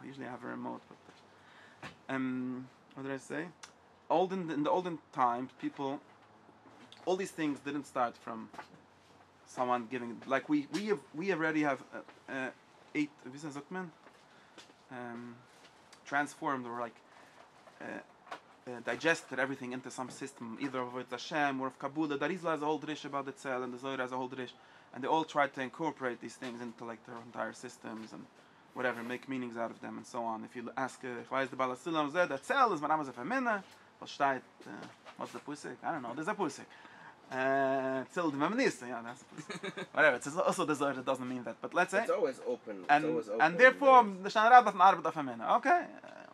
Usually I have a remote. But, what did I say? In the olden times, people, all these things didn't start from someone giving. Like we already have 8. Wie sagt man? Transformed or like digested everything into some system, either of it's Hashem or of Kabbalah. The Rizla has a whole drish about the Tzel, and the Zohar has a whole drish, and they all tried to incorporate these things into like their entire systems and whatever, make meanings out of them and so on. If you ask, why is the Balasilam said that Tzel is Maramaz of Femina? What's the Pusik? I don't know. There's a Pusik. Tzel the Meminista, yeah, that's whatever. It's also the Zohar that doesn't mean that, but let's say it's always open. And therefore the Hoshana Raba doesn't arbeit auf Femina. Okay.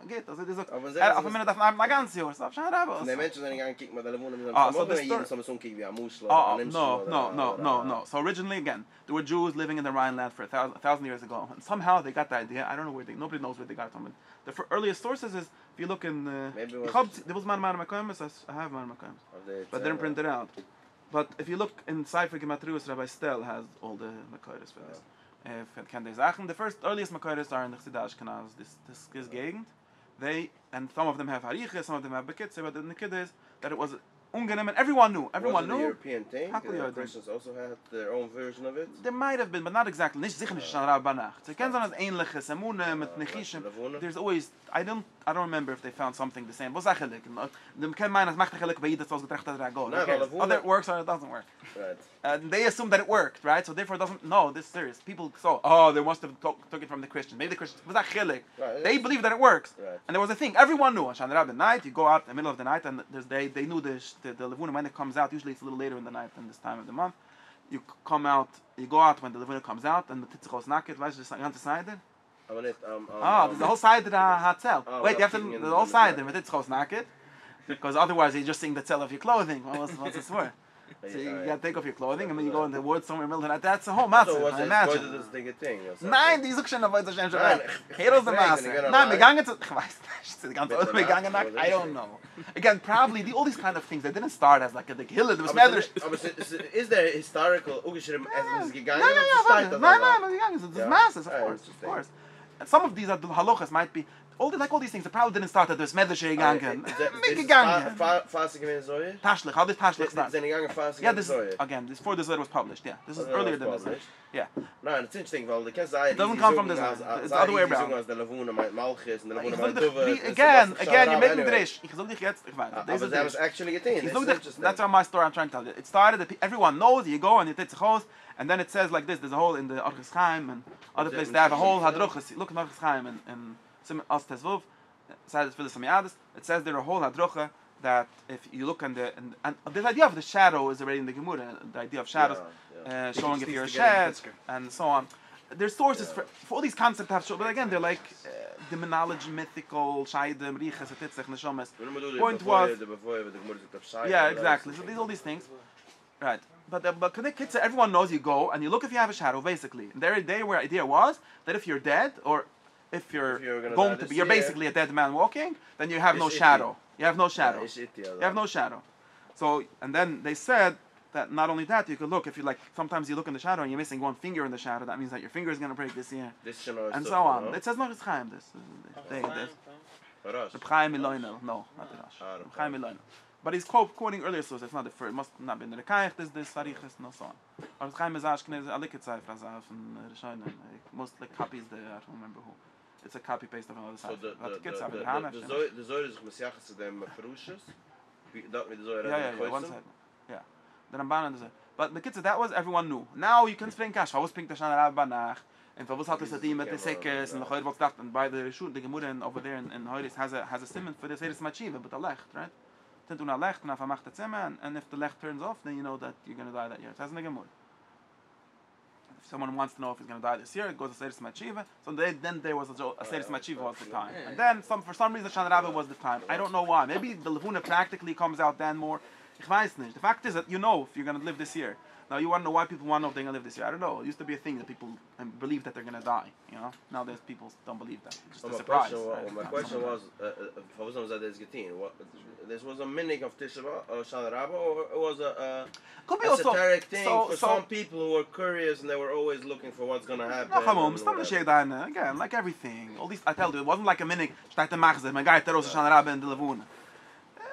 Geht, also das ist auf eine darf man ganz Jahr, so Hoshana Raba. Ne Menschen sind gegangen kicken mit der Wohnung mit so der jeden so kicken wie am Muslim. No. So originally, again, there were Jews living in the Rhineland for 1,000 years ago, and somehow they got the idea. I don't know nobody knows where they got it from. The earliest sources is, if you look in, there was man Makamis, I have man Makamis, but they didn't print it out. But if you look in Sefer Gematrius, Rabbi Stel has all the Makairis for this. The first earliest Makairis are in the Chassidai Ashkenaz, this Gegend. And some of them have Hariches, some of them have Bekitze, but the Nikid is that it was ungenehm, and everyone knew. Everyone knew. Was it a European thing? Christians also had their own version of it? There might have been, but not exactly. Nicht sicher nicht Hoshana Raba Nacht. Sie kennen so as ähnliches, Emunah, mit Nechishim. There's always, I don't remember if they found something the same. Was ist Achillik? Dem kein meinen, es macht Achillik bei jeder Tos getrecht hat Ragol. Either it works or it doesn't work. Right. They assume that it worked, right? So therefore it doesn't, no, this is serious. People they must have took it from the Christians. Maybe the Christians, was Achillik. They believe that it works. Right. And there was a thing, everyone knew. Hoshana Raba night, you go out in the middle of the night, and they knew the Levuna, when it comes out, usually it's a little later in the night than this time of the month. You go out when the Levuna comes out, and the Titzchos Naked, weißt du, the ganze Seite? There's the whole side of the Hatzel. Wait, you have to, the whole side with Titzchos Naked, because otherwise you're just seeing the Tzel of your clothing. What's this for? So you gotta take off your clothing, and then you go in the woods somewhere in the middle of the night. That's a whole matzah. So I imagine. this thing a thing? Nein, die suchen auf Hashem Shabbat. Heroes the matzah. Nein, gegangen zu, ich weiß nicht, die ganze Zeit gegangen nach, I don't know. Again, probably all these kind of things, they didn't start as like a Hillel, there was medrash. Is there historical ugeschrieben as es gegangen? Nein, it's masses, of course. And some of these are the halachas might be all these things. It probably didn't start at this medrash gegangen. Gegangen. Fasting in Zohar. Tashlich. How did Tashlich start? Yeah, this again. This before the Zohar was published. Yeah, this is earlier than this. Yeah. No, it's interesting. Well, the it doesn't come from this. It's the other way around. Again, you're making drish. But that was actually a thing. That's my story. I'm trying to tell you. It started. Everyone knows. You go and you take the and then it says like this. There's a hole in the Orchis Chaim and other places. They have a whole hadrochas. Look in Orchis Chaim and As Tezvov, it says there a whole hadrocha that if you look and the idea of the shadow is already in the Gemara, the idea of shadows, showing if you're a shed and so on. There's sources for all these concepts have but again they're like demonology, mythical, shaydem, riches, etitzech, neshomes. Point was, exactly. So all these things, right? But everyone knows you go and you look if you have a shadow, basically. And their idea was that if you're dead or if you're going to be, you're basically a dead man walking, then you have no shadow. You have no shadow. You have no shadow. So, and then they said that not only that, you could look, if you like, sometimes you look in the shadow and you're missing one finger in the shadow, that means that your finger is going to break this year. And so on. It says not it's Chaim, this. The Chaim Eloinel. No, not the Rosh. Chaim Eloinel. But he's quoting earlier sources. It's not the first. It must not be in the Rekaich, this Sarichas, and so on. Or Chaim is Ashkenaz, Aliketzaif, Razaf, and Rishonim. Most like copies there, I don't remember who. It's a copy paste of another side. So the Zohar is Messiachas to them Ferushes? Yeah, one side. Yeah. The Ramban and the Zohar. But the kids, that was everyone knew. Now you can explain Kash. I was pink the Hoshana Raba nach. And for was hat es die mit the Sekes and the Choyer was that and by the Rishut, the Gemara over there in Hoyris has a simon for the Seiris Machiva, but a left, right? Tentuna left, and if macht the Zimmer, and if the left turns off, then you know that you're going to die that year. It has in the Gemara. If someone wants to know if he's going to die this year, it goes to Seiris Machiva. So then there was a Seiris Machiva was the time. And then for some reason Hoshana Raba was the time. I don't know why. Maybe the Levuna practically comes out then more. Ich weiß nicht. The fact is that you know if you're going to live this year. Now you want to know why people want to know if they're going to live this year. I don't know. It used to be a thing that people believe that they're going to die. You know. Nowadays people don't believe that. It's just a surprise. My question was, this was a minig of Tisha Hoshana Raba, or it was a esoteric thing for some people who were curious and they were always looking for what's going to happen. No, come on, again, like everything. All these, I tell you, it wasn't like a minig. My guy Hoshana Raba in the Levuna.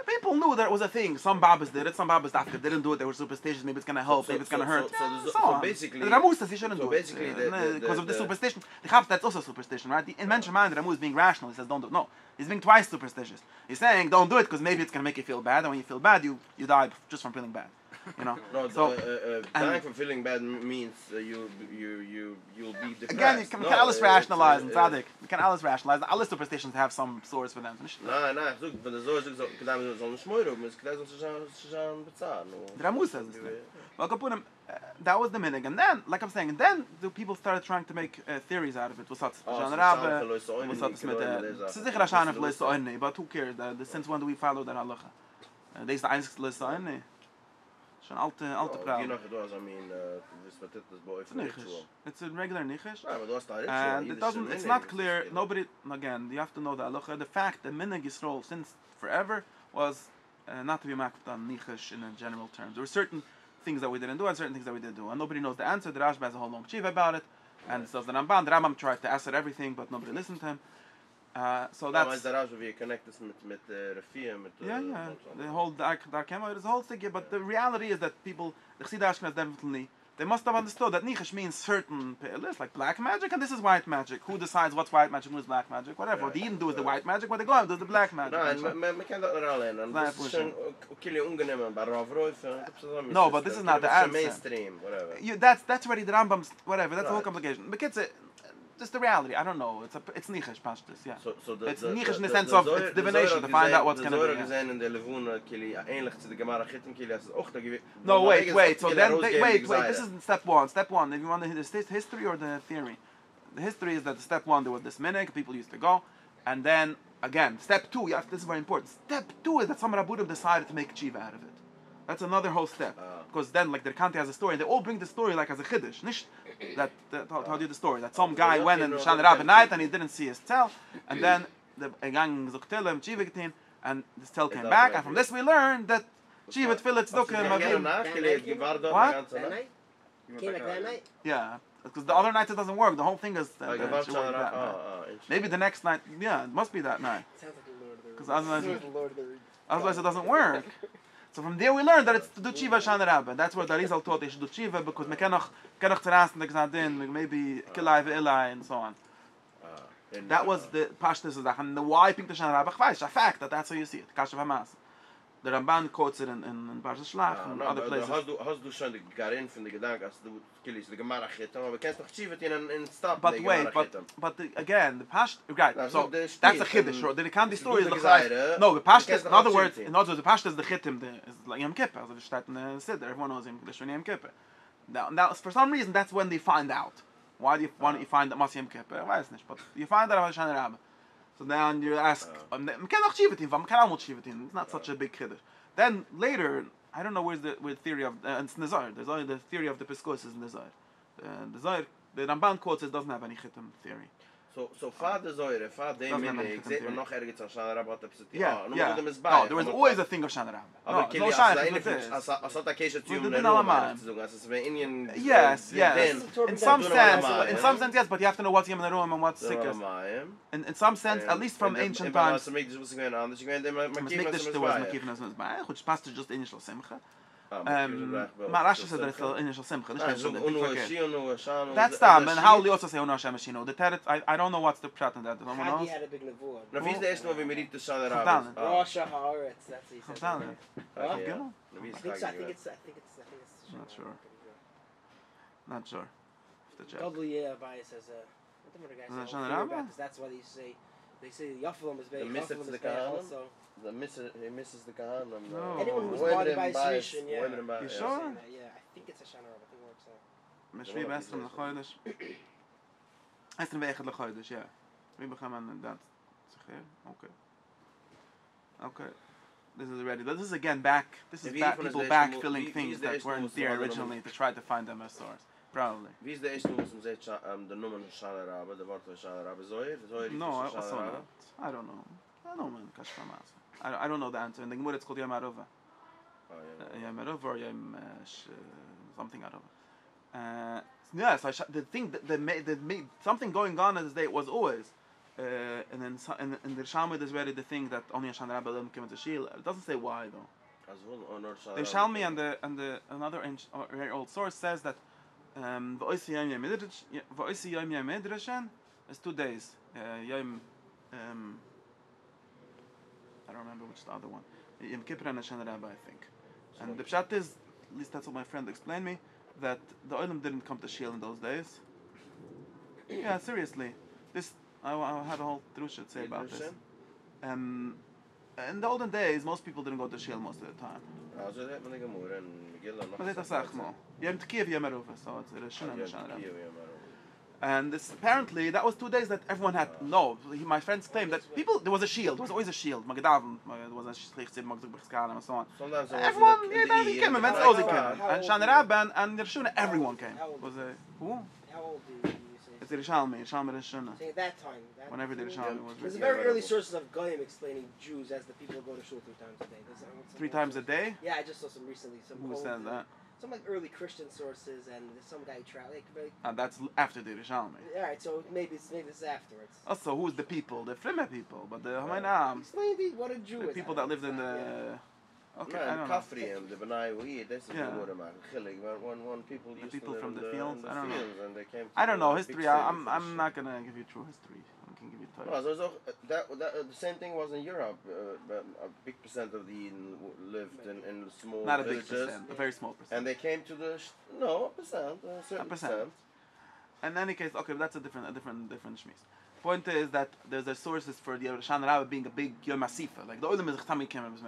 People knew that it was a thing. Some Babas did it, some Babas didn't do it. They were superstitious. Maybe it's going to help, maybe it's going to hurt. So basically, the Ramu says he shouldn't do it because of the superstition. The Chav, that's also superstition, right? In mention mind, the Ramu is being rational. He says don't do it. No, he's being twice superstitious. He's saying don't do it because maybe it's going to make you feel bad, and when you feel bad, you die just from feeling bad. You know. No, dying from feeling bad means you'll be depressed. Again, you can alles rationalize and tzaddik. You can alles rationalize. All superstitions have some source for them. No, but the source is that on the shmoyro, it's the Ramu says this. Well, Kapunim, that was the minig, and then, like I'm saying, and then the people started trying to make theories out of it. Hoshana Raba, but who cares? Since when do we follow that halacha? This is the einzigste Leil. Schon alte Problem. It's a regular nichesh. And it doesn't. It's not clear. Nobody. Again, you have to know the halacha. The fact that minig Yisrael since forever was not to be maked on nichesh in general terms. There were certain things that we didn't do and certain things that we did do, and nobody knows the answer. The Rashba has a whole long chiv about it, and so the Ramban. The Rambam tried to answer everything, but nobody listened to him. So that's the whole Darkema, there's a whole thing, but the reality is that people, the Chassidei Ashkenaz definitely, they must have understood that Nichesh means certain pillars, like black magic, and this is white magic. Who decides what's white magic, who's black magic, whatever. What the Eden do is the white magic, what the Goyim do is the black magic. No, but this is not the answer. Mainstream, whatever. That's already the Rambam's, whatever, that's the whole complication. But it's just the reality. I don't know. It's nichesh pashtus, yeah. So it's nichesh in the sense of it's divination to find out what's going to be. No, wait. So then, wait. This is step one. Step one. If you want the history or the theory, the history is that step one there was this minig people used to go, and then again step two. This is very important. Step two is that some Rabbudim decided to make tshiva out of it. That's another whole step. Because then, like, the Kanti has a story, and they all bring the story like as a chiddush. That told you the story. That some guy went in Hoshana Raba night, and he didn't see his tell, and then the gang zuktilem, Chiva and this tell came back, and from this we learned that Chiva tfillah tzedukah mavim. What? Yeah. Because the other nights it doesn't work. The whole thing is maybe the next night, yeah, it must be that night. Because otherwise it doesn't work. So from there we learned that it's to do Tshiva Hoshana Raba. That's where the Rizal taught they should do Tshiva because we cannot zerasten the Gzadin, maybe Kilai ve'ilai and so on. That was the Pashtus of that. And the why picked Hoshana Raba, it's a fact that's how you see it. Kashav Hamas. The Ramban quotes it in Parshas Shlach and other places. Hast du schon garin von der Gedanke, als du killis the Gemara Chitam, aber kennst doch Tshiva in stop. But wait, but again, the Pash, right? So that's a chiddush. The Kandi story is the no. The Pashtus, in other words, the Pashtus is the Chitim, is like Yom Kippur, as it steht in the Siddur. Everyone knows Yom Kippur. Now, for some reason, that's when they find out. Why do you find that Mas Yom Kippur? I don't know, but you find out about Hoshana Raba. So then you ask, it's not such a big chiddush. Then later, I don't know where's the theory of it's Nizar. There's only the theory of the Peskus is Nizar. The Ramban quotes it doesn't have any chitim theory. So far the Zohar, far the minig, zet man noch ergens an Hoshana Raba yeah. No, there was always a thing of Hoshana Raba. No, no shayach. Yes. In some sense, yes, but you have to know what's Yom Neruim and what's Sikkos. In some sense, at least from ancient times. Which passt to just initial simcha. Rashi said that it's the initial simcha. That's them. And how we also say Ono Hashem Eshino. The Teret, I don't know what's the pshat in that. No one knows. Now, wie ist der erste Mal, wie wir die Hoshana Raba? Rosh Haaretz, that's what he said. I think it's Not sure. Double bias as a. What the guy said? That's why they say Yafalom is very. The misses the Kahanam. No. Anyone who's bonded by his mission, yeah. You sure? Yeah, I think it's Hoshana Raba. I think it works out. Mishvi Esrim L'chodesh. Esrim Ve'echad L'chodesh, yeah. We become on that. Okay. This is already. This is again back. This is people backfilling things that weren't there originally to try to find them as source. Probably. Wie ist der erste Mal, was man sagt, der Nomen Hoshana Raba, der Wort Hoshana Raba? Zohar? No, also not. I don't know. I don't know, man. I don't know the answer. In the Gemara it's called Yom Arova. Yom Arova or Yom something Arova. Yeah, so the thing that made something going on in this day was always, and then in the Shalmud is ready the thing that only Hoshana Raba came into Shiel. It doesn't say why though. The Shalmi and the another very old source says that V'oisi Yom Yom Midrashen is 2 days. Yom I don't remember which the other one. Yom Kippur and Hoshana Raba, I think. And the pshat is, at least that's what my friend explained me, that the Olam didn't come to Shiel in those days. Yeah, seriously. This I had a whole drusha to say about this. In the olden days, most people didn't go to Shiel most of the time. But it's a sachmo. Yom Tkiv Yom Arova, so it's a Rishon and Hoshana Raba. And this, apparently, that was 2 days that everyone had. No, my friends claimed that there was a shield. There was always a shield. Magadaven, there was a shlichtzid, magzug and so on. Everyone, he came, and Ozi came. And Hoshana Raba and Rishona, everyone came. Was who? How old do you say? It's the Rishalmi Rishona. Saying at that time. Whenever the Rishalmi was. There's very early sources of Goyim explaining Jews as the people who go to shul 3 times a day. 3 times a day? Yeah, I just saw some recently. Who said that? Some like early Christian sources, and some guy that's after the Rishalmi. All right, so maybe it's afterwards. Also, who's the people? The Frimme people, but the Explain what a Jew the is. people that lived in the. Okay, I don't know. Kafriim, the Benai Wahid, that's the Gemara Chilling. When people used people to live from the in fields, I don't know. And they came I don't know history. I'm not gonna give you true history. I can give you totals. No, the same thing was in Europe. A big percent of the Eden lived in small not villages. Not a big percent, a very small percent. And they came to the a certain percent. In any case, okay, that's a different shmis. Point is that there's sources for the Hoshana Raba being a big Yom Asifa. Like the Olam is Chtamim Kim was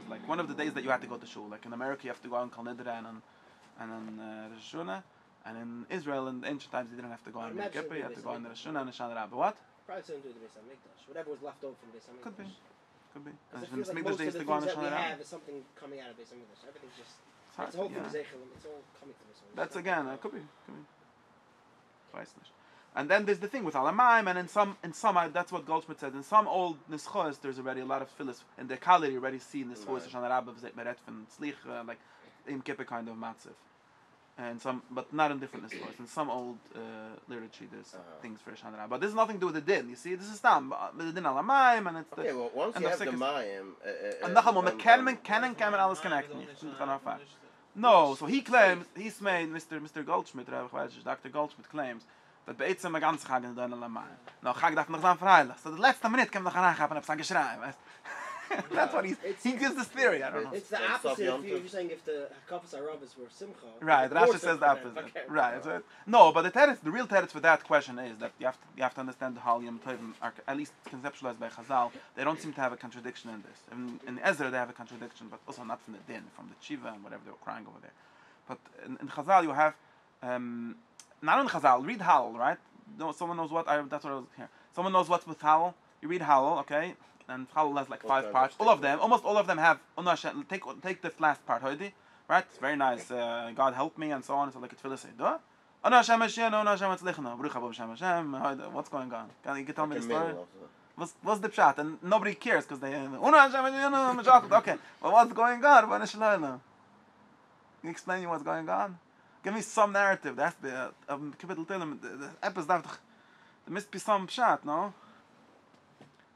like one of the days that you had to go to shul. Like in America, you have to go on Kol Nidra and on Rosh Hashanah, and in Israel in ancient times you didn't have to go on Yom Kippur. You have to go on Rosh Hashanah and Hoshana Raba. What? Probably something to do with the Beis Hamikdash. Whatever was left over from Beis Hamikdash. Could be. I feel like most of the things that we have is something coming out of Beis Hamikdash. Everything's just it's all from Zeichel. It's all coming from Beis Hamikdash. That's again could be. And then there's the thing with Alamaim, and in some that's what Goldschmidt said. In some old nischos, there's already a lot of phyllis. In the Kali, you already see nischos Hoshana Raba v'zeit meret and tzlich like Im Kippur kind of matziv, and some, but not in different nischos. In some old literature, there's things for Hoshana Raba. But this has nothing to do with the din. You see, this is tam the din Alamaim, and it's the. Okay, well, once you have the Mayim, and nachal moment canon alles connect me. No, so he claims he's made Mr. Goldschmidt, Dr. Goldschmidt claims. Dat beitsam a ganz Chag in the Lama. No, Chag darf noch sein freilich. So the last minute came noch anhaben und hab geschrien, weißt. That's what he gives this theory, I don't know. It's the opposite if you're saying if the Kafas Arabas were Simcha. Right, Rashi says the opposite. Okay. Right. So no, but the real teretz for that question is that you have to understand the Hal Yom Tovim are at least conceptualized by Chazal. They don't seem to have a contradiction in this. In Ezra they have a contradiction, but also not from the Din, from the Shiva and whatever they were crying over there. But in Chazal you have not on Chazal, read Hal, right? No, someone knows what that's what I was here. Someone knows what's with Hal. You read Hal, okay? And Hal has like 5 parts. Almost all of them have take the last part, Hoidi, right? It's very nice. God help me and so on. So like it's Tefillah say, duh. What's going on? Can you tell me the story? What's the pshat? And nobody cares because they okay. But what's going on? Can you explain what's going on? Give me some narrative. That's the the episode. There must be some pshat, no?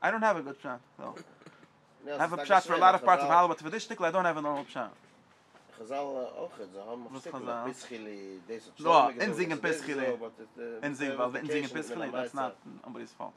I don't have a good pshat. So. I have a pshat for a lot of parts of Hal, but for this shtickle, I don't have a normal pshat. No, Enzing and Pischili. Enzing and Pischili, that's not nobody's fault.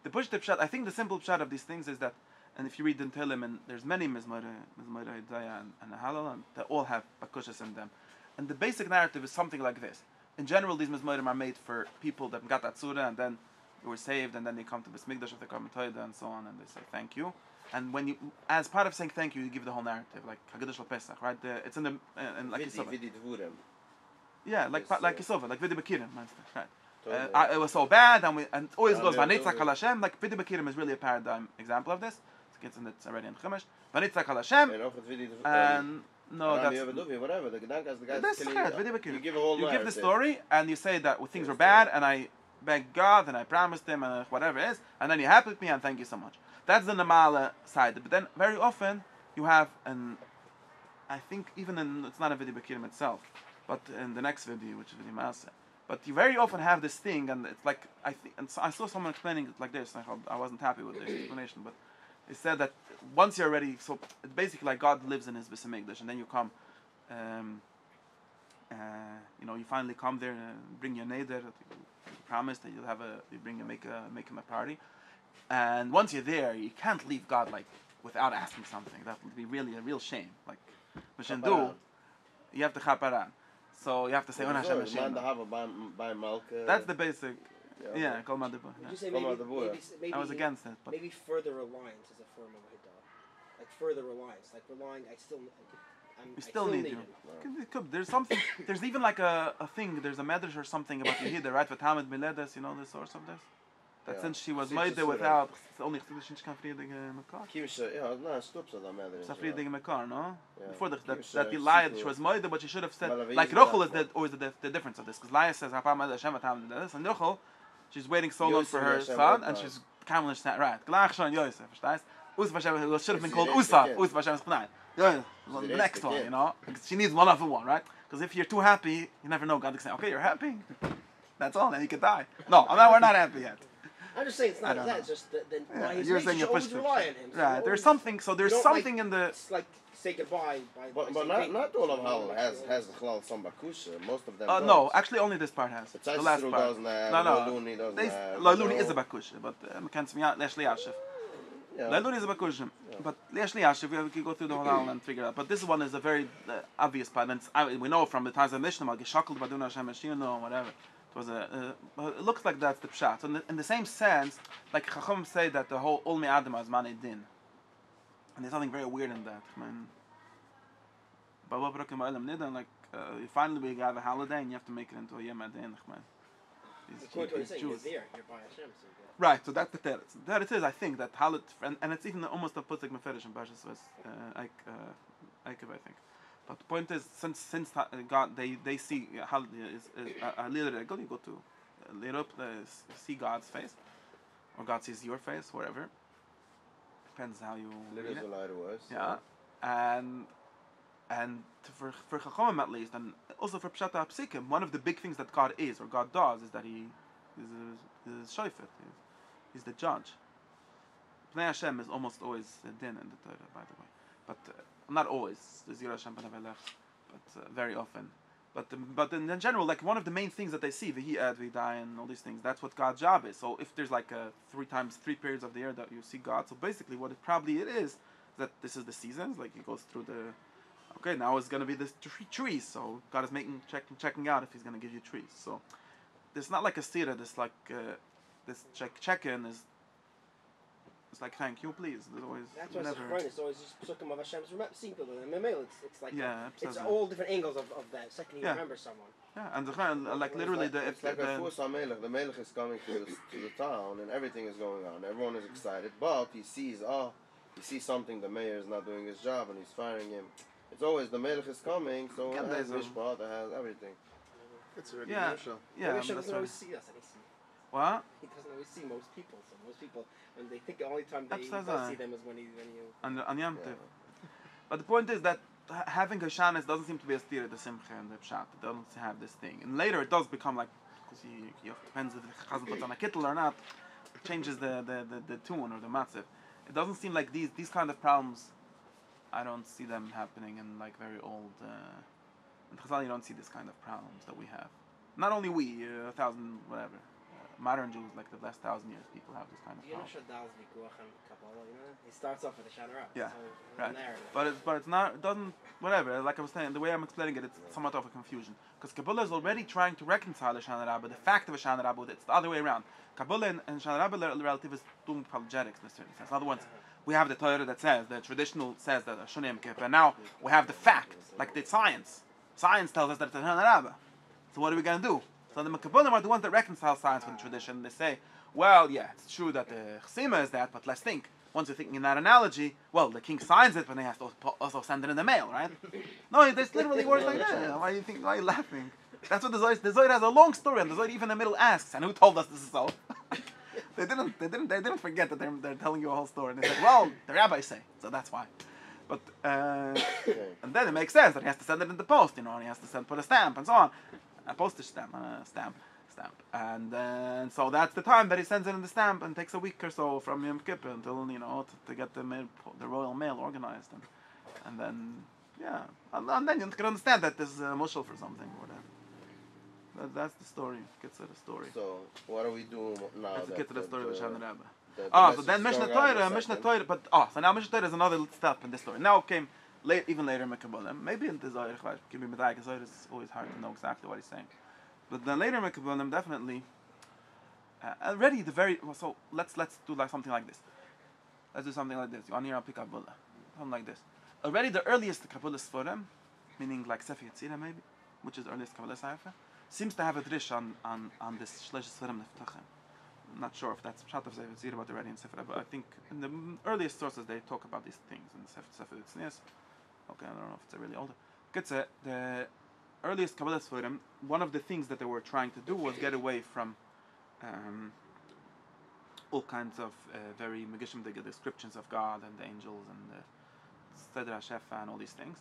The pshat, I think the simple pshat of these things is that, and if you read the Tehillim, and there's many Mizmorei Hidayah and Halal, and they all have Bakushas in them. And the basic narrative is something like this. In general, these Mizmorim are made for people that got that surah and then they were saved, and then they come to Beis Mikdash with the Karban Toida and so on, and they say thank you. And when you, as part of saying thank you, you give the whole narrative, like Haggadah Pesach, right? It's in the like Yisova. Yeah, like Yisova, like Vidi Bekirim, right? It was so bad, and it always goes Vanetzach Al Hashem. Like Vidi Bekirim is really a paradigm example of this. gets in it's already in Chumash. Vanitzak al Hashem. And no, that's whatever. The gedanke as the guy. You give the story and you say that things were bad and I begged God and I promised Him and whatever it is, and then He happy with me and thank you so much. That's the normale side. But then very often you have I think even it's not a video Bekirim itself, but in the next video, which is video Maaseh. But you very often have this thing, and it's like I saw someone explaining it like this. I wasn't happy with the explanation, but he said that once you're ready, so it's basically like God lives in His Beis Hamikdash, and then you come, you finally come there and bring your neder. You promise that you'll have make him a party, and once you're there, you can't leave God like without asking something. That would be really a real shame. Like, you have to chaparan. So you have to say, that's the basic. Yeah, Kol Madibur. Would you say maybe I was against it. But maybe further reliance is a form of Hiddah. Like further reliance. Like relying, I still need you. There's something, there's even like a thing, there's a medrash or something about Yehuda, right? V'tamid miledes, you know the source of this? That since she was made without, only she can't free the Mekar. It's a free the Mekar, no? Before that he lied, she was made, but she should have said, like Rochel is always the difference of this, because Laya says, and Rochel, she's waiting so long for her son, and she's kind of right. Glach Shon Yosef, verstehst? It should have been called Usaf, Usaf Hashem's Pnai. The next one, you know? Because she needs one after one, right? Because if you're too happy, you never know. God can say, okay, you're happy. That's all, then you can die. No, we're not happy yet. I'm just saying it's not that, it's just that you're saying you're always rely on Him. So right, there's something in the... It's like say goodbye But not all of Hal has the Chalal some Bakusha. Most of them no, actually only this part has. The last part. Doesn't have, Lowy doesn't have. Lowy is a Bakusha, but can't me out Leishli Yashiv. Lowy is a Bakusha, but Leishli Yashiv, we can go through the whole Hal and figure it out. But this one is a very obvious part, and we know from the times of Mishnah, Geshakal Baduna Hashem Eshino, whatever. It was it looks like that's the pshat. So in the same sense, like Chacham say that the whole Ulmi Adam is Mane Din, and there's something very weird in that. Like you finally we have a holiday and you have to make it into a Yom Adin. Right. So that's the teretz. That it is. I think that holiday, and it's even almost a pusik meferish in Parshas Eikev, I think. But the point is, since God, they see holiday is a little regel. You go to Europe, see God's face, or God sees your face, whatever. Depends how you read it. Yeah, and for Chachamim at least, and also for Pshata Psikim, one of the big things that God is, or God does, is that He is Shofet. He's the judge. Pnei Hashem is almost always a din in the Torah, by the way, but not always. There's Yirah Hashem B'Nevelech, but very often. But in general, like one of the main things that they see, V'hi Ed, V'hi and all these things, that's what God's job is. So if there's like 3 periods of the year that you see God, so basically what it probably is that this is the seasons, like He goes through the. Okay, now it's going to be this trees. So God is checking out if He's going to give you trees. So there's not like a sira. This like this check-in is. It's like thank you, please. There's always. That's why it's right. It's always just psukim of Hashem's people. It's like it's absolutely. all different angles of that. Second you remember someone. Yeah, and like literally it's like a Fus HaMelech. The Melech is coming to the town and everything is going on. Everyone is excited, but he sees something. The mayor is not doing his job and he's firing him. It's always the Melech is coming, so it has Mishpat, it has everything. It's already Mishal. Yeah, Mishal doesn't always see us, and he sees. What? He doesn't always see most people. So most people, when they think the only time they see them is when you. On Yom Tov. But the point is that having Hoshana doesn't seem to be a steer at the Simcha and the Pshat. It doesn't have this thing. And later it does become like, because he depends if the Chazan puts on a kittel or not, it changes the tune or the matziv. It doesn't seem like these kind of problems. I don't see them happening in like very old. In Chazal, you don't see this kind of problems that we have. Not only we, 1,000 whatever. Modern Jews, like the last 1,000 years, people have this kind of problem. He starts off with a Hoshana Raba. Yeah, right. But it's not. It doesn't. Whatever. Like I was saying, the way I'm explaining it, it's somewhat of a confusion because Kabbalah is already trying to reconcile Hoshana Raba, the fact of Hoshana Raba. It's the other way around. Kabbalah and Hoshana Raba relative is doing apologetics in a certain sense. In other words, we have the Torah that says, the traditional says that Shunim Kippur, and now we have the fact, like the science. Science tells us that it's Hoshana Raba. So what are we going to do? So the Kabbalah are the ones that reconcile science with the tradition. They say, well, yeah, it's true that the Chsima is that, but let's think. once you're thinking in that analogy, well, the king signs it, but he has to also send it in the mail, right? No, there's literally words like that. Why are you laughing? That's what the Zohar has a long story, and the Zohar even in the middle asks, and who told us this is so? They didn't forget that they're telling you a whole story. And they said, well, the rabbis say, so that's why. But and then it makes sense that he has to send it in the post, and he has to put a stamp and so on, a postage stamp, and so that's the time that he sends it in the stamp, and takes a week or so from Yom Kippur until to get the royal mail organized, and then and then you can understand that this is a mushal for something or whatever. That's the story. Gets to the story. So what are we doing now? Let's get to the story of Hoshana Raba. So then Mishnah Torah, but so now Mishnah Torah is another step in this story. Now came even later Mekabolim. Maybe in the Zohar, give me Medayik, because it's always hard to know exactly what he's saying. But then later Mekabolim definitely already so let's do like something like this. Let's do something like this. You want to hear pick up Bulla. Something like this. Already the earliest Kabbalah Sforim, meaning like Sefer Yetzirah maybe, which is the earliest Kabbalah Sefer, seems to have a drish on this Shlesh Sforim Neftachem. I'm not sure if that's Pshat of Sefer Yetzirah, but already in Sefer, but I think in the earliest sources they talk about these things in Sefer Yetzirah. Okay, I don't know if it's a really older. The earliest Kabbalah Sforim, one of the things that they were trying to do was get away from all kinds of very Megishim descriptions of God and the angels and the Seder HaShefa and all these things.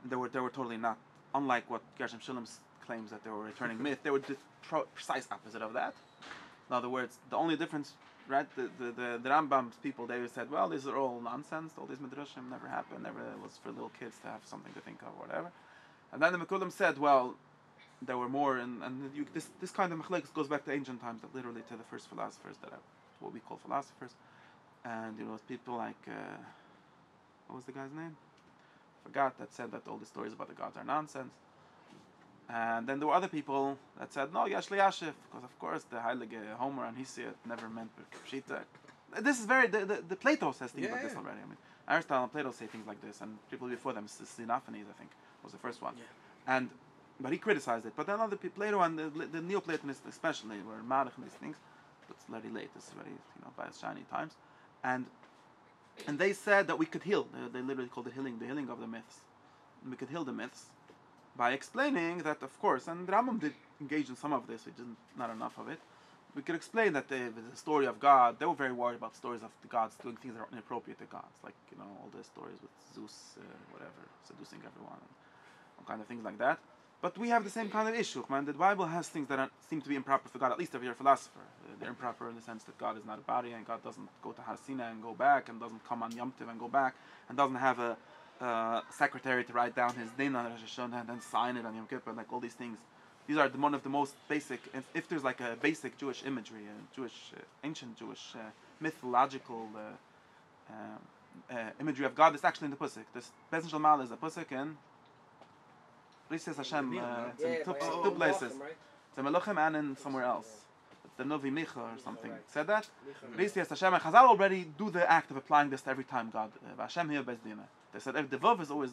They were totally not, unlike what Gershom Shulam claims that they were returning myth, they were the precise opposite of that. In other words, the only difference, right, the Rambam's people, they said, well, these are all nonsense, all these Midrashim never happened, never was for little kids to have something to think of or whatever. And then the Mekulim said, well, there were more, this kind of machlekes goes back to ancient times, that literally to the first philosophers, what we call philosophers, and people like, what was the guy's name? Forgot, that said that all the stories about the gods are nonsense. And then there were other people that said, no, Yashli Yashif, because of course the Heilige Homer and Hesiod never meant Pshita. This is the Plato says things like this already. I mean, Aristotle and Plato say things like this, and people before them, Xenophanes, I think, was the first one. Yeah. But he criticized it. But then other people, Plato and the Neoplatonists especially, were Marach and these things. But it's very late. It's very, by shiny times. And they said that we could heal. They literally called it healing, the healing of the myths. And we could heal the myths by explaining that, of course, and Rambam did engage in some of this, which is not enough of it. We could explain that the story of God, they were very worried about stories of the gods doing things that are inappropriate to gods, like, all the stories with Zeus, seducing everyone, and all kind of things like that. But we have the same kind of issue, man. The Bible has things that seem to be improper for God, at least if you're a philosopher. They're improper in the sense that God is not a body, and God doesn't go to Har Sinai and go back, and doesn't come on Yom Tov and go back, and doesn't have a secretary to write down his din on Rosh Hashanah and then sign it on Yom Kippur, like all these things. These are one of the most basic, if there's like a basic Jewish imagery, ancient Jewish mythological imagery of God, it's actually in the Pusik. This Beis Shalmal is a Pusik in Rishis Hashem, it's in two places. It's in Meluchim and in somewhere else. The Novi Micha or something said that. Rishis Hashem, and Chazal already do the act of applying this to every time God, Hashem here Beis Dina. They said the Vav is always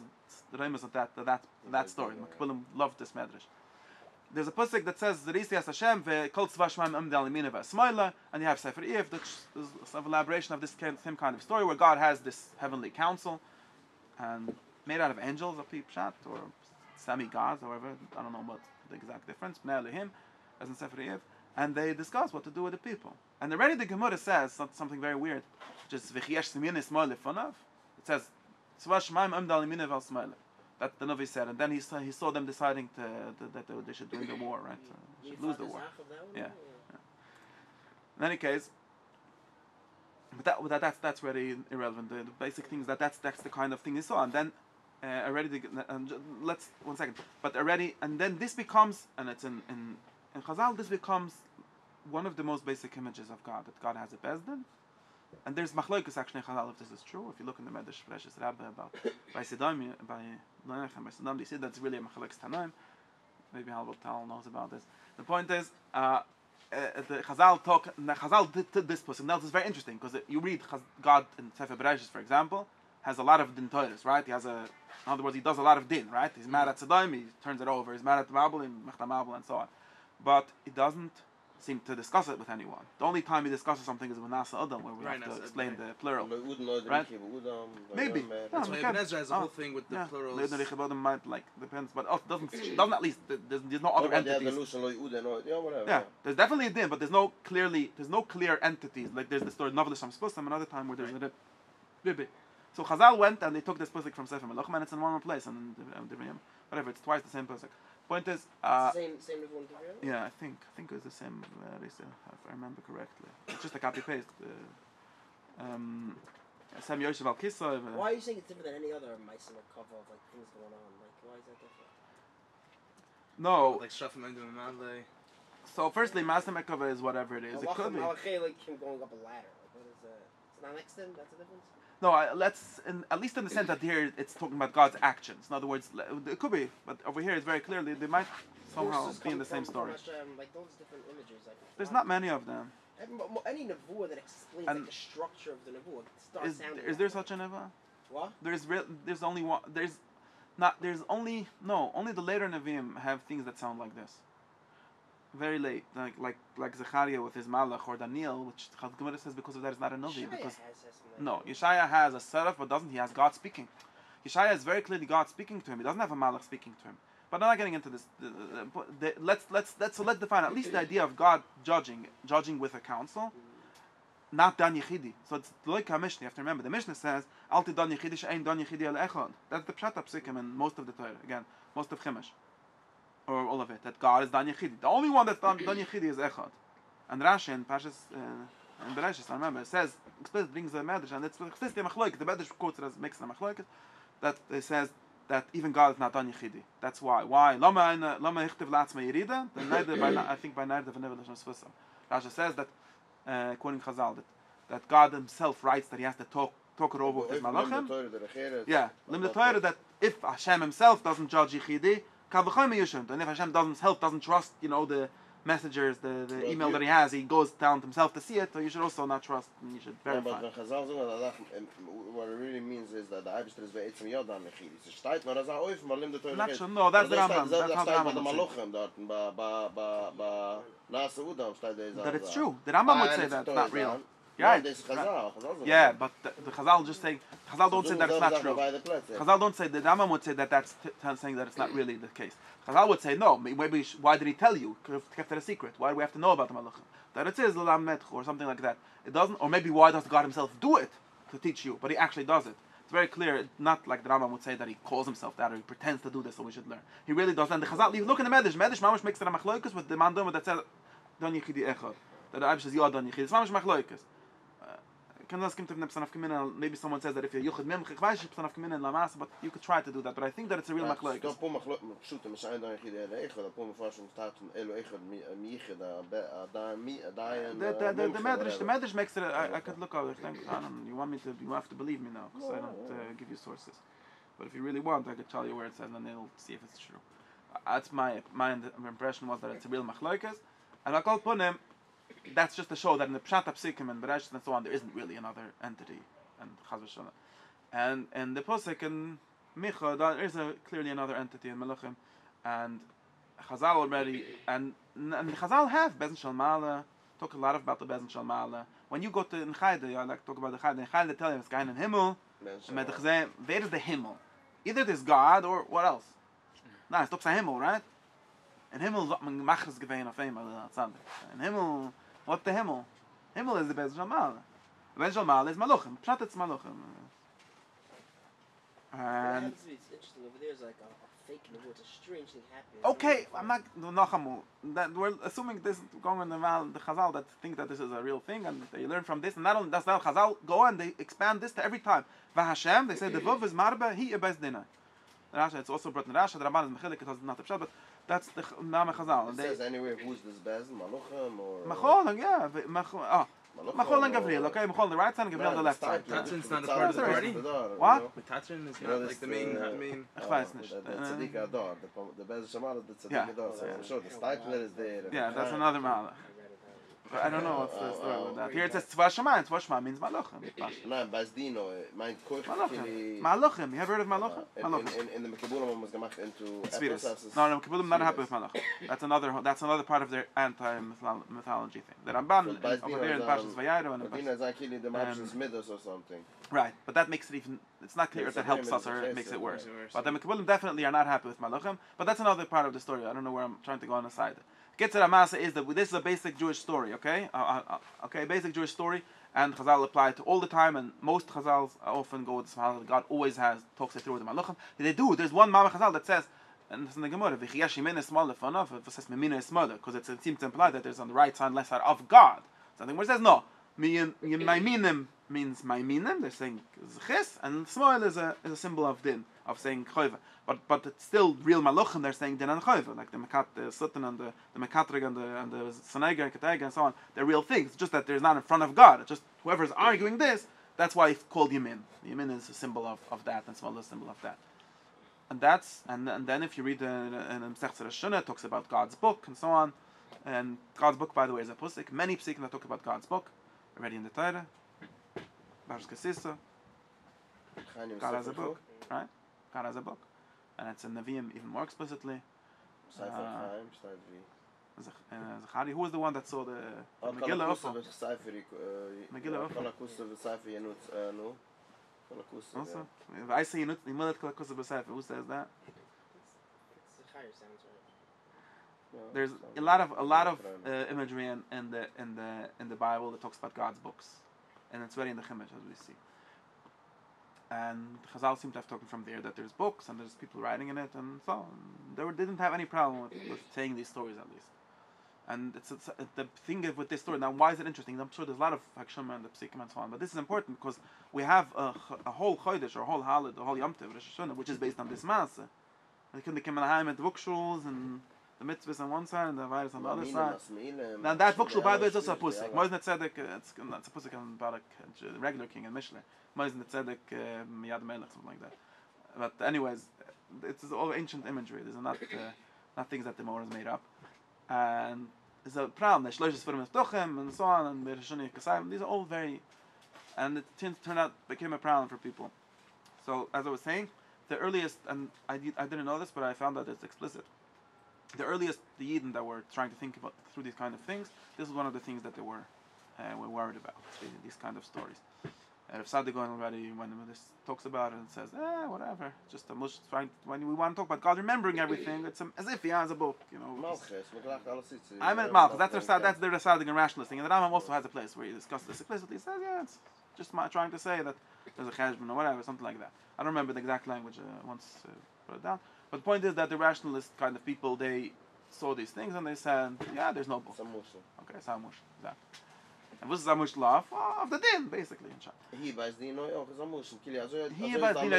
the Remus of that story. Mekbilim loved this medrash. There's a pasuk that says Rishis Hashem ve'kol tzva shemaim amdei al yamina ve'asmoila, and you have Sefer Iyov, which is an elaboration of this same kind of story where God has this heavenly council and made out of angels, a pshat, or semi-gods, however, I don't know what the exact difference, Bnei Elohim, as in Sefer Iyov, and they discuss what to do with the people. And already the Gemara says something very weird, which is v'chiesh simin ismoil lefonav. It says tzva shemaim amdei al yamina ve'asmoila. That the Novi said, and then he saw them deciding that they should win the war, right? So they should lose the war. Yeah. In any case, but that's really irrelevant. The basic thing is that's the kind of thing he saw, and then let's 1 second. But already, and then this becomes, and it's in Chazal, this becomes one of the most basic images of God, that God has a Bezdin. And there's machlokes actually in Chazal if this is true. If you look in the Medrash Fresh's Rabba about by Sedam, by Leil Hoshona Raba, they say that's really a machlokes Tanaim. Maybe Halvot Tal knows about this. The point is, the Chazal did this person. Now this is very interesting because you read God in Sefer Bereshis, for example, has a lot of din Torahs, right? He has in other words, he does a lot of din, right? He's mad at Sedam, he turns it over. He's mad at Mabul, and so on. But it doesn't seem to discuss it with anyone. The only time he discusses something is with Nasa Adam, where we have to explain the plural. Right? Maybe. That's why Ibn Ezra has a whole thing with the plurals. Might depends, but doesn't at least there's no other entities. Yeah, there's definitely a din, but there's no clear entities. Like there's the story of Novel Sham Spusam, another time where there's a Bibi. So Chazal went and they took this pasuk from Sefer Melachim, and it's in one more place, and whatever, it's twice the same pasuk. Point is, same one. yeah, I think it was the same. If I remember correctly, it's just a copy paste. Sam Yoshev Al Kisa. Why are you saying it's different than any other Meisim or cover of like things going on? Like, why is that different? No. Like Shafim and Madle. So firstly, Master Mekava is whatever it is. It could be. Malachei, like him going up a ladder. Like, what is that? It's not next to him. That's the difference. No, at least in the sense that here it's talking about God's actions. In other words, it could be, but over here it's very clearly they might somehow be in the same story. Like those different images. Like, there's not many of them. Any nevuah that explains like the structure of the nevuah starts sounding. Is there such a nevuah? What? There's only one. Only the later neviim have things that sound like this. Very late, like Zechariah with his malach, or Daniel, which Gemara says because of that is not a Navi. Because no, Yeshaya has a seraph, but doesn't he? Has God speaking. Yeshaya is very clearly God speaking to him. He doesn't have a malach speaking to him. But I'm not getting into this. Let's define at least the idea of God judging with a council, not Dan Yechidi. So it's like a Mishnah. You have to remember the Mishnah says Alti Dan Yechidi she'ein Dan Yechidi al echad. That's the pshat psikim in most of the Torah. Again, most of Chumash. Or all of it, that God is Dan Yechidi. The only one that's Dan Yechidi is Echad. And Rashi in Pashas, in Bereshis, I remember, it says, explicitly brings the Medrash, and it's explicitly Machloik, the Medrash quotes it as makes the Machloik, that it says that even God is not Dan Yechidi. That's why. Why? Lama Hichtiv Latzma Yerida, I think by Nair the Leil Hoshona Raba. Rashi says that, quoting Chazal, that God himself writes that he has to talk it over with his Malachim. Yeah, Lim the Torah, that if Hashem himself doesn't judge Yechidi, and if Hashem doesn't trust, the messengers, the email that he has, he goes down himself to see it, so you should also not trust, and you should verify. Yeah, but when Chazal say what it really means is that the Eibishter is be'etzim yod an Mechidi. It's steht nur, oif, mal lim the Torah. Not sure, no, that's the Rambam. That's how the Rambam would say. That it's true. The Rambam would say that, it's not real. Yeah, yeah, but the Chazal just say Chazal don't say that it's not true. Chazal don't say the Rambam would say that that's saying that it's not really the case. Chazal would say no. Maybe why did he tell you? Could have kept it a secret. Why do we have to know about the Malachim? That it is L'lam Metch or something like that. It doesn't, or maybe why does God himself do it to teach you? But he actually does it. It's very clear. Not like the Rambam would say that he calls himself that or he pretends to do this, so we should learn. He really does. And the Chazal, you look in the Medrash. Mamash makes it a machloikus with the mandum that says Don Yechidi Echad. That the Eibush says Yod Don Yechidi. It's mamash machloikus. Maybe someone says that if you're Yuchid Mem Chikvaish Psanaf Kamina in Lamas, but you could try to do that. But I think that it's a real machlokes. The Medrash makes it. I could look at it. You have to believe me now because I don't give you sources. But if you really want, I could tell you where it says, and then they'll see if it's true. That's my impression was that it's a real machlokes, and I call upon him. That's just to show that in the Pshat Psikim and Bereshit and so on, there isn't really another entity, and Chaz v'Shalom. And the Pusik and Micha, there is clearly another entity in Melachim, and Chazal already, and Chazal have Bezen Shal Ma'ala, talk a lot about the Bezen Shal Ma'ala. When you go to Nchayde, I like to talk about the Chayde. In Chayde, they tell you it's Gein in Himmel, and where is the Himmel? Either there's God or what else? No, it's talks about Himmel, right? And Himmel is man machres gewein auf einmal Sunday. And Himmel, what the Himmel? Himmel is the Beis Shamal. The Beis Shamal is Malachim. Pshat it's Malachim. And it's interesting over there is like a fake nevuah. It's a strange thing happening. Okay, I'm not Nachamu. That we're assuming this going on the Chazal that think that this is a real thing and they learn from this, and not only that's not Chazal go and they expand this to every time. VaHashem, they say the Vav is Marba, he a Beis Dinai. Rasha, it's also brought in Rasha. The Ramban is Mechilik because it's not the Pshat, but that's the Name Chazal. It says anyway who's this Bez, Maluchim or Machol, yeah, Machol and Gabriel, okay, Machol on the right side and Gabriel on the left side. Tatrin's not a part of the party? What? But Tatrin is not like the main. Ich weiß nicht. The Tzaddik Adar, the Bez Shamal, the Tzaddik Adar. So the Stipler is there. Yeah, that's another Malach. I don't know what's the story with that. Here it says Tzva Shamayim. Tzva Shamayim means Malachim. Nein, Basdino, meint Koich Malachim. Malachim. You ever heard of Malachim? Malachim. In the Mekabulam was gemacht into Epos. No, Mekabulam not happy with Malachim. That's another part of their anti-mythology thing. The Ramban over there in Parshas Vayayro and Basdino is actually the Marsh's Midas or something. Right, but that makes it even. It's not clear if that helps us or it makes it worse. But the Mekabulam definitely are not happy with Malachim. But that's another part of the story. I don't know where I'm trying to go on the side. Ketzera Masa is that this is a basic Jewish story, okay? Okay, basic Jewish story, and Chazal apply it all the time, and most Chazals often go with this Mahal that God always talks it through with the Malachim. They do. There's one Mama Chazal that says, and it's in the Gemara, V'chiyash Yimina is smaller for enough, it says Memina is smaller, because it seems to imply that there's on the right side, left side of God. Something where it says, no, Maiminim means Maiminim, they're saying Chis, and Smoil is a symbol of Din, of saying Choyva. But it's still real Malachim, they're saying Din and Choyva, like the Mekat, the Sutton and the Mekatrig and the Sanega and Ketega and so on, they're real things, it's just that they're not in front of God, it's just whoever's arguing this, that's why it's called Yamin. Yamin is a symbol of that, and Smoil is a symbol of that. And then if you read in Bahemshech Shana, it talks about God's book and so on, and God's book, by the way, is a pusik. Many psikim that talk about God's book, already in the Torah, Baruch Kasisa, God has a book, right? God has a book. And it's in Nevi'im even more explicitly. Zachari, who was the one that saw the Megillah also? Megillah also? If I say Yimulat Kol HaKusav B'Sefer, who says that? There's a lot of imagery in the Bible that talks about God's books, and it's very in the Chumash as we see. And Chazal seem to have taken from there that there's books and there's people writing in it and so on. They didn't have any problem with saying these stories at least. And it's the thing with this story. Now, why is it interesting? I'm sure there's a lot of Hakshama and the Psikim and so on, but this is important because we have a whole Chodesh or a whole Halid, a whole Yom Tov, Rosh Hashanah, which is based on this Maaseh. They can come in the bookshows and the mitzvahs on one side and the virus on the other side. Now that bookshul, by the way, is also a pusik. Moizne Tzedek, it's a pusik on Barak, the regular king in Mishle. Moizne Tzedek, Miyad Melech, something like that. But anyways, it's all ancient imagery. These are not things that the Gemara has made up. And there's a problem. There's Shloishes Furim Eftochem and so on, and Bereshoni Kasayim. These are all very, and it turned out became a problem for people. So as I was saying, the earliest, and I didn't know this, but I found that it's explicit. The earliest, the Yidden that were trying to think about through these kind of things, this was one of the things that they were worried about, these kind of stories. If Sadiq already, when this talks about it and says, whatever, just a mush, when we want to talk about God remembering everything, it's as if he has a book, you know. I meant Malchus, that's the Sadiq and rationalist thing, and the Rambam also has a place where he discusses this explicitly. He says, it's just trying to say that there's a cheshbon or whatever, something like that. I don't remember the exact language once put it down. But the point is that the rationalist kind of people, they saw these things and they said, there's no book. Okay, Samush, exactly. And what's Samush law? Of the din, basically. He by Dino,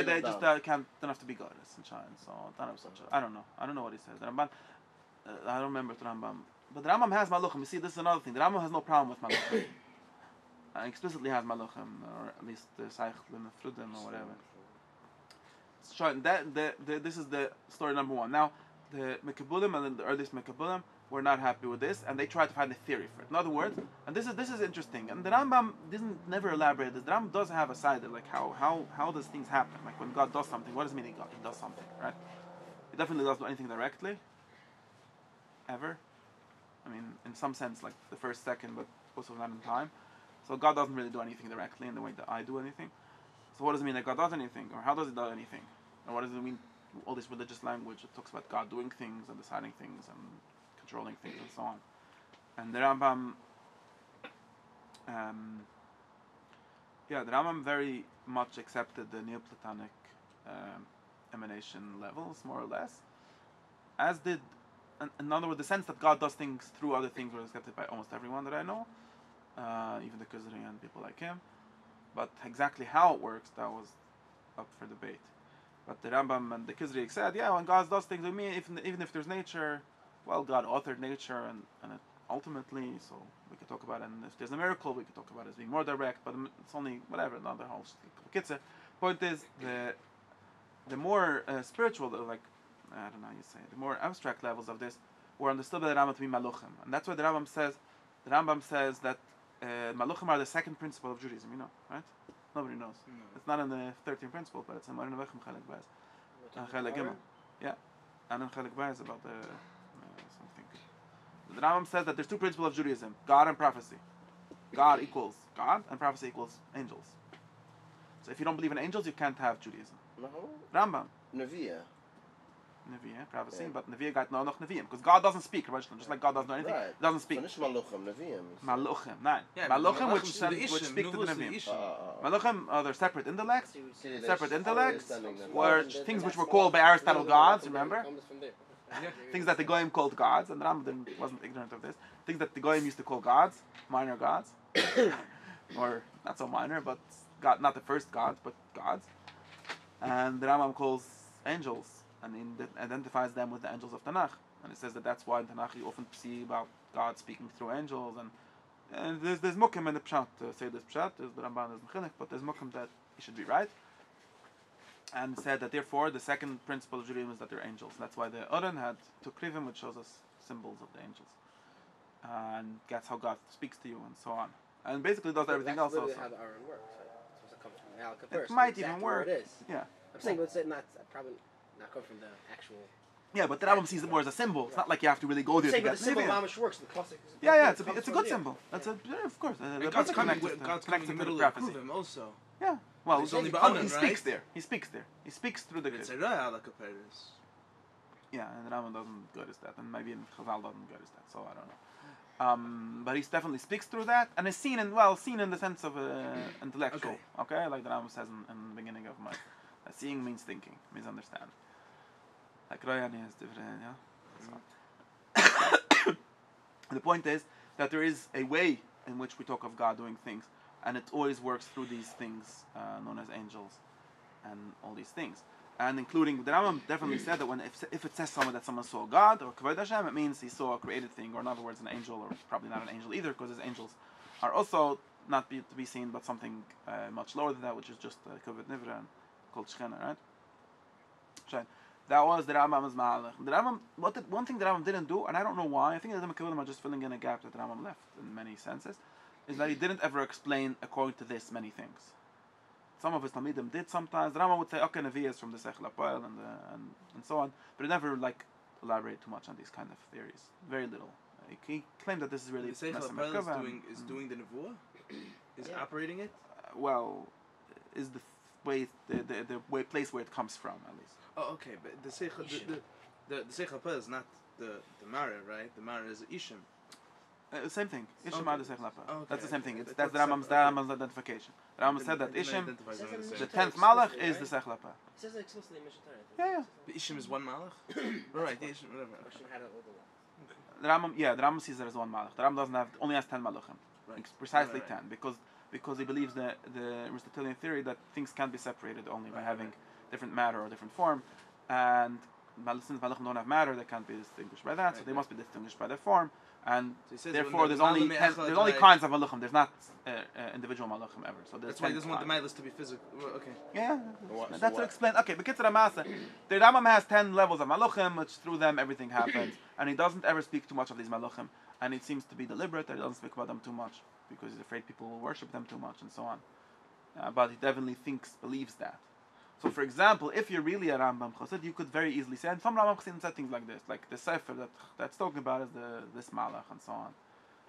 they just don't have to be goddess in China. So I don't know. I don't know what he says. The Ramban, I don't remember the Rambam. But the Rambam has Maluchim. You see, this is another thing. The Rambam has no problem with Maluchim. Explicitly has Maluchim, or at least the Seichlim, the Frudim, or whatever. This is the story number one. Now, the Mekabulim and the earliest Mekabulim were not happy with this, and they tried to find a theory for it. In other words, and this is interesting. And the Rambam never elaborate this. The Rambam does have a side of like how does things happen? Like when God does something, what does it mean God does something, right? He definitely doesn't do anything directly, ever. I mean, in some sense, like the first second, but also not in time. So God doesn't really do anything directly in the way that I do anything. So what does it mean that God does anything? Or how does he do anything? Or what does it mean, all this religious language that talks about God doing things and deciding things and controlling things and so on. And the Rambam, the Rambam very much accepted the Neoplatonic emanation levels, more or less. As did, in other words, the sense that God does things through other things was accepted by almost everyone that I know, even the Kesdrem and people like him. But exactly how it works, that was up for debate. But the Rambam and the Kizri said, when God does things, even if there's nature, well, God authored nature and it ultimately, so we could talk about it. And if there's a miracle, we could talk about it as being more direct, but it's only, whatever, another whole kitzer. Point is, the more spiritual, like, I don't know how you say it, the more abstract levels of this were understood by the Rambam to be maluchim. And that's why the Rambam says, the Rambam says that Maluchim are the second principle of Judaism, you know, right? Nobody knows. No. It's not in the 13th principle, but it's in Marin Avechem Chelek Beis. Chelek Gimel. Yeah. And in Chelek Beis about the something. The Rambam says that there's two principles of Judaism, God and prophecy. God equals God, and prophecy equals angels. So if you don't believe in angels, you can't have Judaism. No. Rambam. Neviah. Neviah, prophecy, Yeah. but Neviah got no Nevi'im, because God doesn't speak, just like God doesn't know anything. Right. He doesn't speak. Finish Maluchim, Nevi'im. Maluchim, nine. Yeah, but Maluchim which to send, the which Ishim, speak to the Nuvus to Nevi'im. Ishim. Maluchim, they're separate intellects, separate intellects, Understanding where them. things which were called by Aristotle gods, remember? Comes from there. Things that the Goyim called gods, and the Rambam wasn't ignorant of this. Things that the Goyim used to call gods, minor gods, or not so minor, but God, not the first gods, but gods. And the Rambam calls angels, and identifies them with the angels of Tanakh. And it says that that's why in Tanakh you often see about God speaking through angels. And there's mukim in the pshat to say this pshat. There's the Ramban, there's Mechilek, but there's mukim that it should be right. And said that therefore the second principle of Judaism is that they're angels. That's why the Uran had two krivim, which shows us symbols of the angels. And that's how God speaks to you, and so on. And basically does everything else also. That's literally how the Aron works. Right? It's supposed to come from Malachim It first. might Exactly even work. where it is. Yeah. I'm saying, but it's not probably not come from the actual. Yeah, but the Rambam sees it more as a symbol. It's not like you have to really go there to I'm saying, but get the symbol Nevi'im. mamish works. The classic. Yeah, it's comes a from good there. symbol. That's a of course. And God's coming connected in the to middle the of prophecy. Kuvim also. Yeah. Well, It's only he Ba'anan, speaks right? there. He speaks there. He speaks through the It's Kid. a Raya like a Paris. Yeah, and the Rambam doesn't go as that, and maybe in Chazal doesn't go as that. So I don't know. But he definitely speaks through that, and is seen in the sense of intellectual. Okay, like the Rambam says in the beginning of my seeing means thinking, means understand. Like Rayani is different, yeah. So. The point is that there is a way in which we talk of God doing things, and it always works through these things known as angels, and all these things. And including, the Rambam definitely said that if it says that someone saw God or Kavod Hashem, it means he saw a created thing, or in other words, an angel, or probably not an angel either, because his angels are also not to be seen, but something much lower than that, which is just Kavod Nivra, called Shechina, right? Shine. That was the Rambam's Mahalach. The Rambam, one thing the Rambam didn't do, and I don't know why, I think the Mekabelim are just filling in a gap that the Rambam left in many senses, is that he didn't ever explain according to this many things. Some of his Talmidim did sometimes. The Rambam would say, okay, Nevi is from the Sechel HaPoel and so on, but he never elaborate too much on these kind of theories. Very little. He claimed that this is really The Seichel HaPoel is doing the Nevuah? Is operating it? Well, is the place where it comes from, at least. Oh, okay, but the Seichel HaPoel is not the Mara, right? The Mara is Ishim. Same thing. Ishim Okay. are the Seichel HaPoel. Okay. That's the same thing. But That's the what's Rambam's identification. The Rambam said that Ishim, identifies them as the the same. 10th Malach, is the Seichel HaPoel. It says it explicitly in Mishnah Torah. Yeah. But Ishim is one Malach? Right, the Ishim, whatever. Hashem had it all the The Rambam sees it as one Malach. The Rambam only has 10 Malachim. Right. It's precisely Right. 10, because he believes the Aristotelian theory that things can't be separated only by having different matter or different form, and since Malachim don't have matter, they can't be distinguished by that, so they must be distinguished by their form, and So he says therefore there's when only the 10, there's only kinds of Malachim. There's not individual Malachim ever. So there's That's why he 10 doesn't want the kinds. Milas to be physical. Well, okay. Yeah, So that's to what? explain. Okay, but Kitzur Amasa, the Rambam has 10 levels of Malachim, which through them everything happens, and he doesn't ever speak too much of these Malachim, and it seems to be deliberate that he doesn't speak about them too much, because he's afraid people will worship them too much, and so on. But he definitely believes that. So, for example, if you're really a Rambam Chassid, you could very easily say, and some Rambam Chassidim said things like this, like the Sefer that's talking about is this Malach, and so on.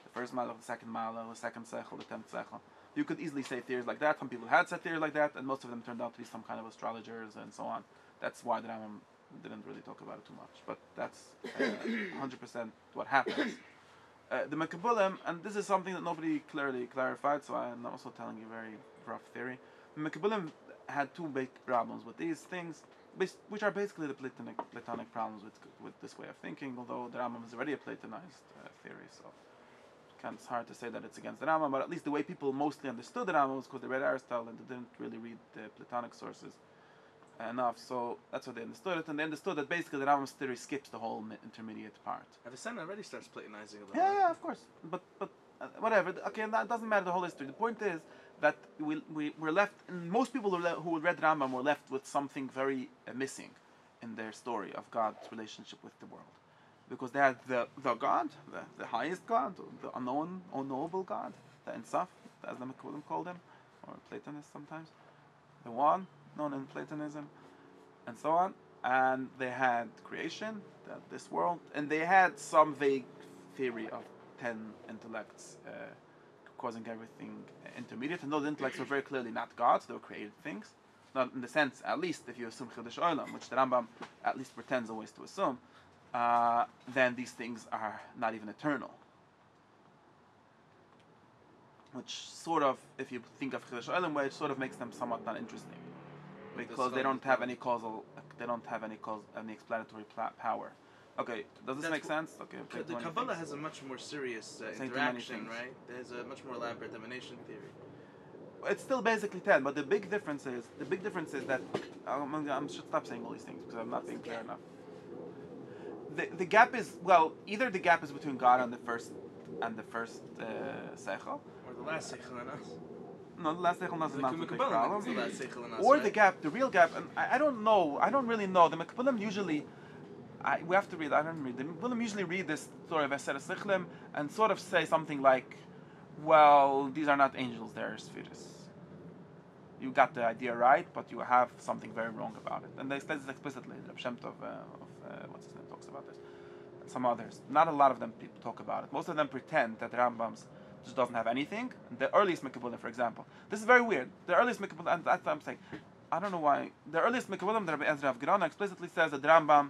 The first Malach, the second Malach, the second Sechel, the 10th Sechel. You could easily say theories like that. Some people had said theories like that, and most of them turned out to be some kind of astrologers and so on. That's why the Rambam didn't really talk about it too much. But that's 100% what happens. The Mekabelim, and this is something that nobody clearly clarified, so I'm also telling you a very rough theory. The Mekabelim had two big problems with these things, which are basically the Platonic problems with this way of thinking, although the Rambam is already a Platonized theory, so it's hard to say that it's against the Rambam, but at least the way people mostly understood the Rambam was because they read Aristotle and they didn't really read the Platonic sources enough, so that's what they understood it, and they understood that basically the Rambam's theory skips the whole intermediate part. Avicenna already starts Platonizing a little. Yeah, of course, but whatever. Okay, that doesn't matter the whole history. The point is that we're left, and most people who read Rambam were left with something very missing in their story of God's relationship with the world. because they had the God, the highest God, the unknowable God, the Ensaf, as the Mekulim called him, or Platonists sometimes, the one known in Platonism, and so on. And they had creation, this world, and they had some vague theory of 10 intellects causing everything intermediate. And those intellects were very clearly not gods; they were created things. Not in the sense, at least, if you assume Chiddush Olam, which the Rambam at least pretends always to assume, then these things are not even eternal. Which sort of, if you think of Chiddush Olam way, it sort of makes them somewhat not interesting, because they don't have any any explanatory power. Okay, does this make sense? Okay. The Kabbalah has a much more serious interaction, right? There's a much more elaborate emanation theory. It's still basically 10, but the big difference is that I should stop saying all these things because I'm not being clear enough. The gap is, well, either the gap is between God and the first seichel, or the last seichel and us. No, the last seichel and us is not a big The problem. last seichel and us, Or right? the gap, the real gap, and I don't know. I don't really know. The Mekabalim usually, we have to read. I don't read. The Mekabalim usually read this story of Eser Sichlim and sort of say something like, "Well, these are not angels; they're spheres. You got the idea right, but you have something very wrong about it." And they say this explicitly. Reb Shem Tov what's his name talks about this. And some others. Not a lot of them people talk about it. Most of them pretend that the Rambam's just doesn't have anything. The earliest Mekabalim, for example, this is very weird. The earliest Mekabalim, and that's what I'm saying. I don't know why. The earliest Mekabalim, the Rabbi Ezra of Gerona, explicitly says that the Rambam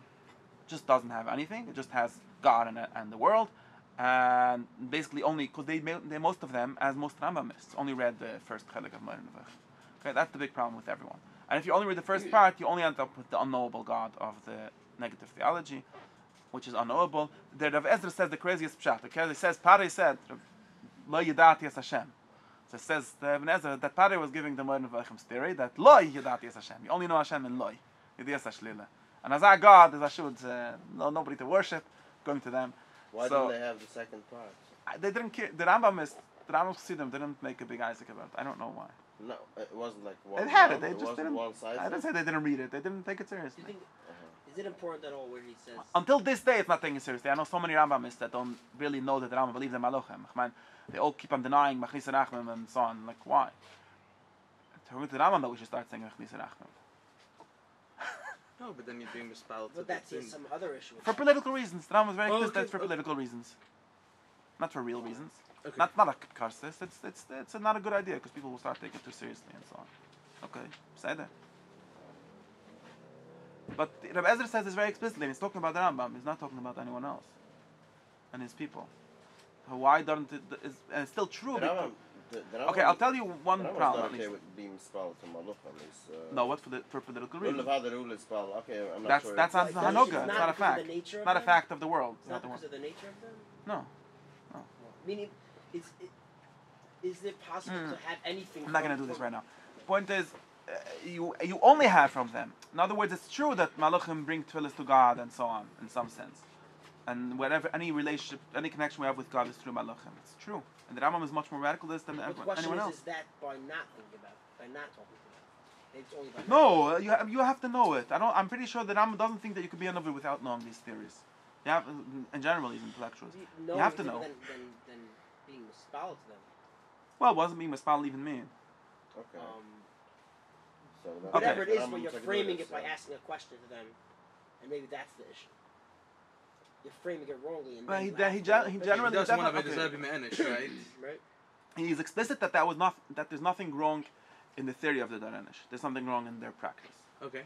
just doesn't have anything. It just has God and the world, and basically only because they most of them, as most Rambamists, only read the first chelik of Moreh Nevuchim. Okay, that's the big problem with everyone. And if you only read the first part, you only end up with the unknowable God of the negative theology, which is unknowable. The Rav Ezra says the craziest pshat. Okay, he says Pari said, "Lo yidati es Hashem." So it says the Rav Ezra that Pari was giving the Moreh Nevuchim's theory that Lo yidati es Hashem. You only know Hashem in Loy. Yidiyas Hashlila. And as our God is Ashud, nobody to worship, going to them. Why didn't they have the second part? They didn't care. The Rambam Chassidim didn't make a big Isaac about it. I don't know why. No, it wasn't like one. It had it. one. They just wasn't didn't. one side. I didn't say they didn't read it. They didn't take it Do seriously. you think, is it important at all where he says... Until this day, it's not taken seriously. I know so many Rambamists that don't really know that the Rambam believes in Malochem. They all keep on denying Machnis Rachmim and so on. Like, why? According to the Rambam, that we should start saying Machnis Rachmim. No, but then you're being misspelled. But that's some other issue. For political reasons. The Rambam is very Oh, explicit. okay. That's for political reasons. Not for real reasons. Okay. Not a karsis. It's not a good idea because people will start taking it too seriously and so on. Okay, say that. But Rabbi Ezra says this very explicitly. He's talking about the Rambam. He's not talking about anyone else and his people. Why don't it? And it's still true. The Rambam, the Rambam, Okay, I'll tell you one the Rambam's problem not at okay least. with being spelled to Malachim. No, what for political Rule reasons? of how the rule is spelled. Okay, I'm not That's sure. that's not It's Hanukkah. not It's not a because of fact. the nature of Not a them? fact of the world. It's not because of the nature of them? No. Meaning, is it possible to have anything... I'm not going to do this right now. The point is, you only have from them. In other words, it's true that Malachim bring tefillas to God and so on, in some sense. And whatever, any relationship, any connection we have with God is through Malachim. It's true. And the Rambam is much more radical than But the question anyone else. is that by not thinking about it, by not talking to them? It's only by No, you have to know it. I'm pretty sure the Rambam doesn't think that you could be a Novi without knowing these theories. You have, in general, these intellectuals. You have to know. Then being misspelled to them. Well, wasn't being Mispal even mean? Okay. So that's Whatever what it is, Rambam's but you're like framing doing, it by so. asking a question to them, and maybe that's the issue. You're framing it wrongly. And Well, then he you de- ask he the gen- wrong he question. generally- He doesn't want to be definitely- the Zerbi Me'enish, right? Right? He's explicit that that there's nothing wrong in the theory of the Daranish. There's something wrong in their practice. Okay.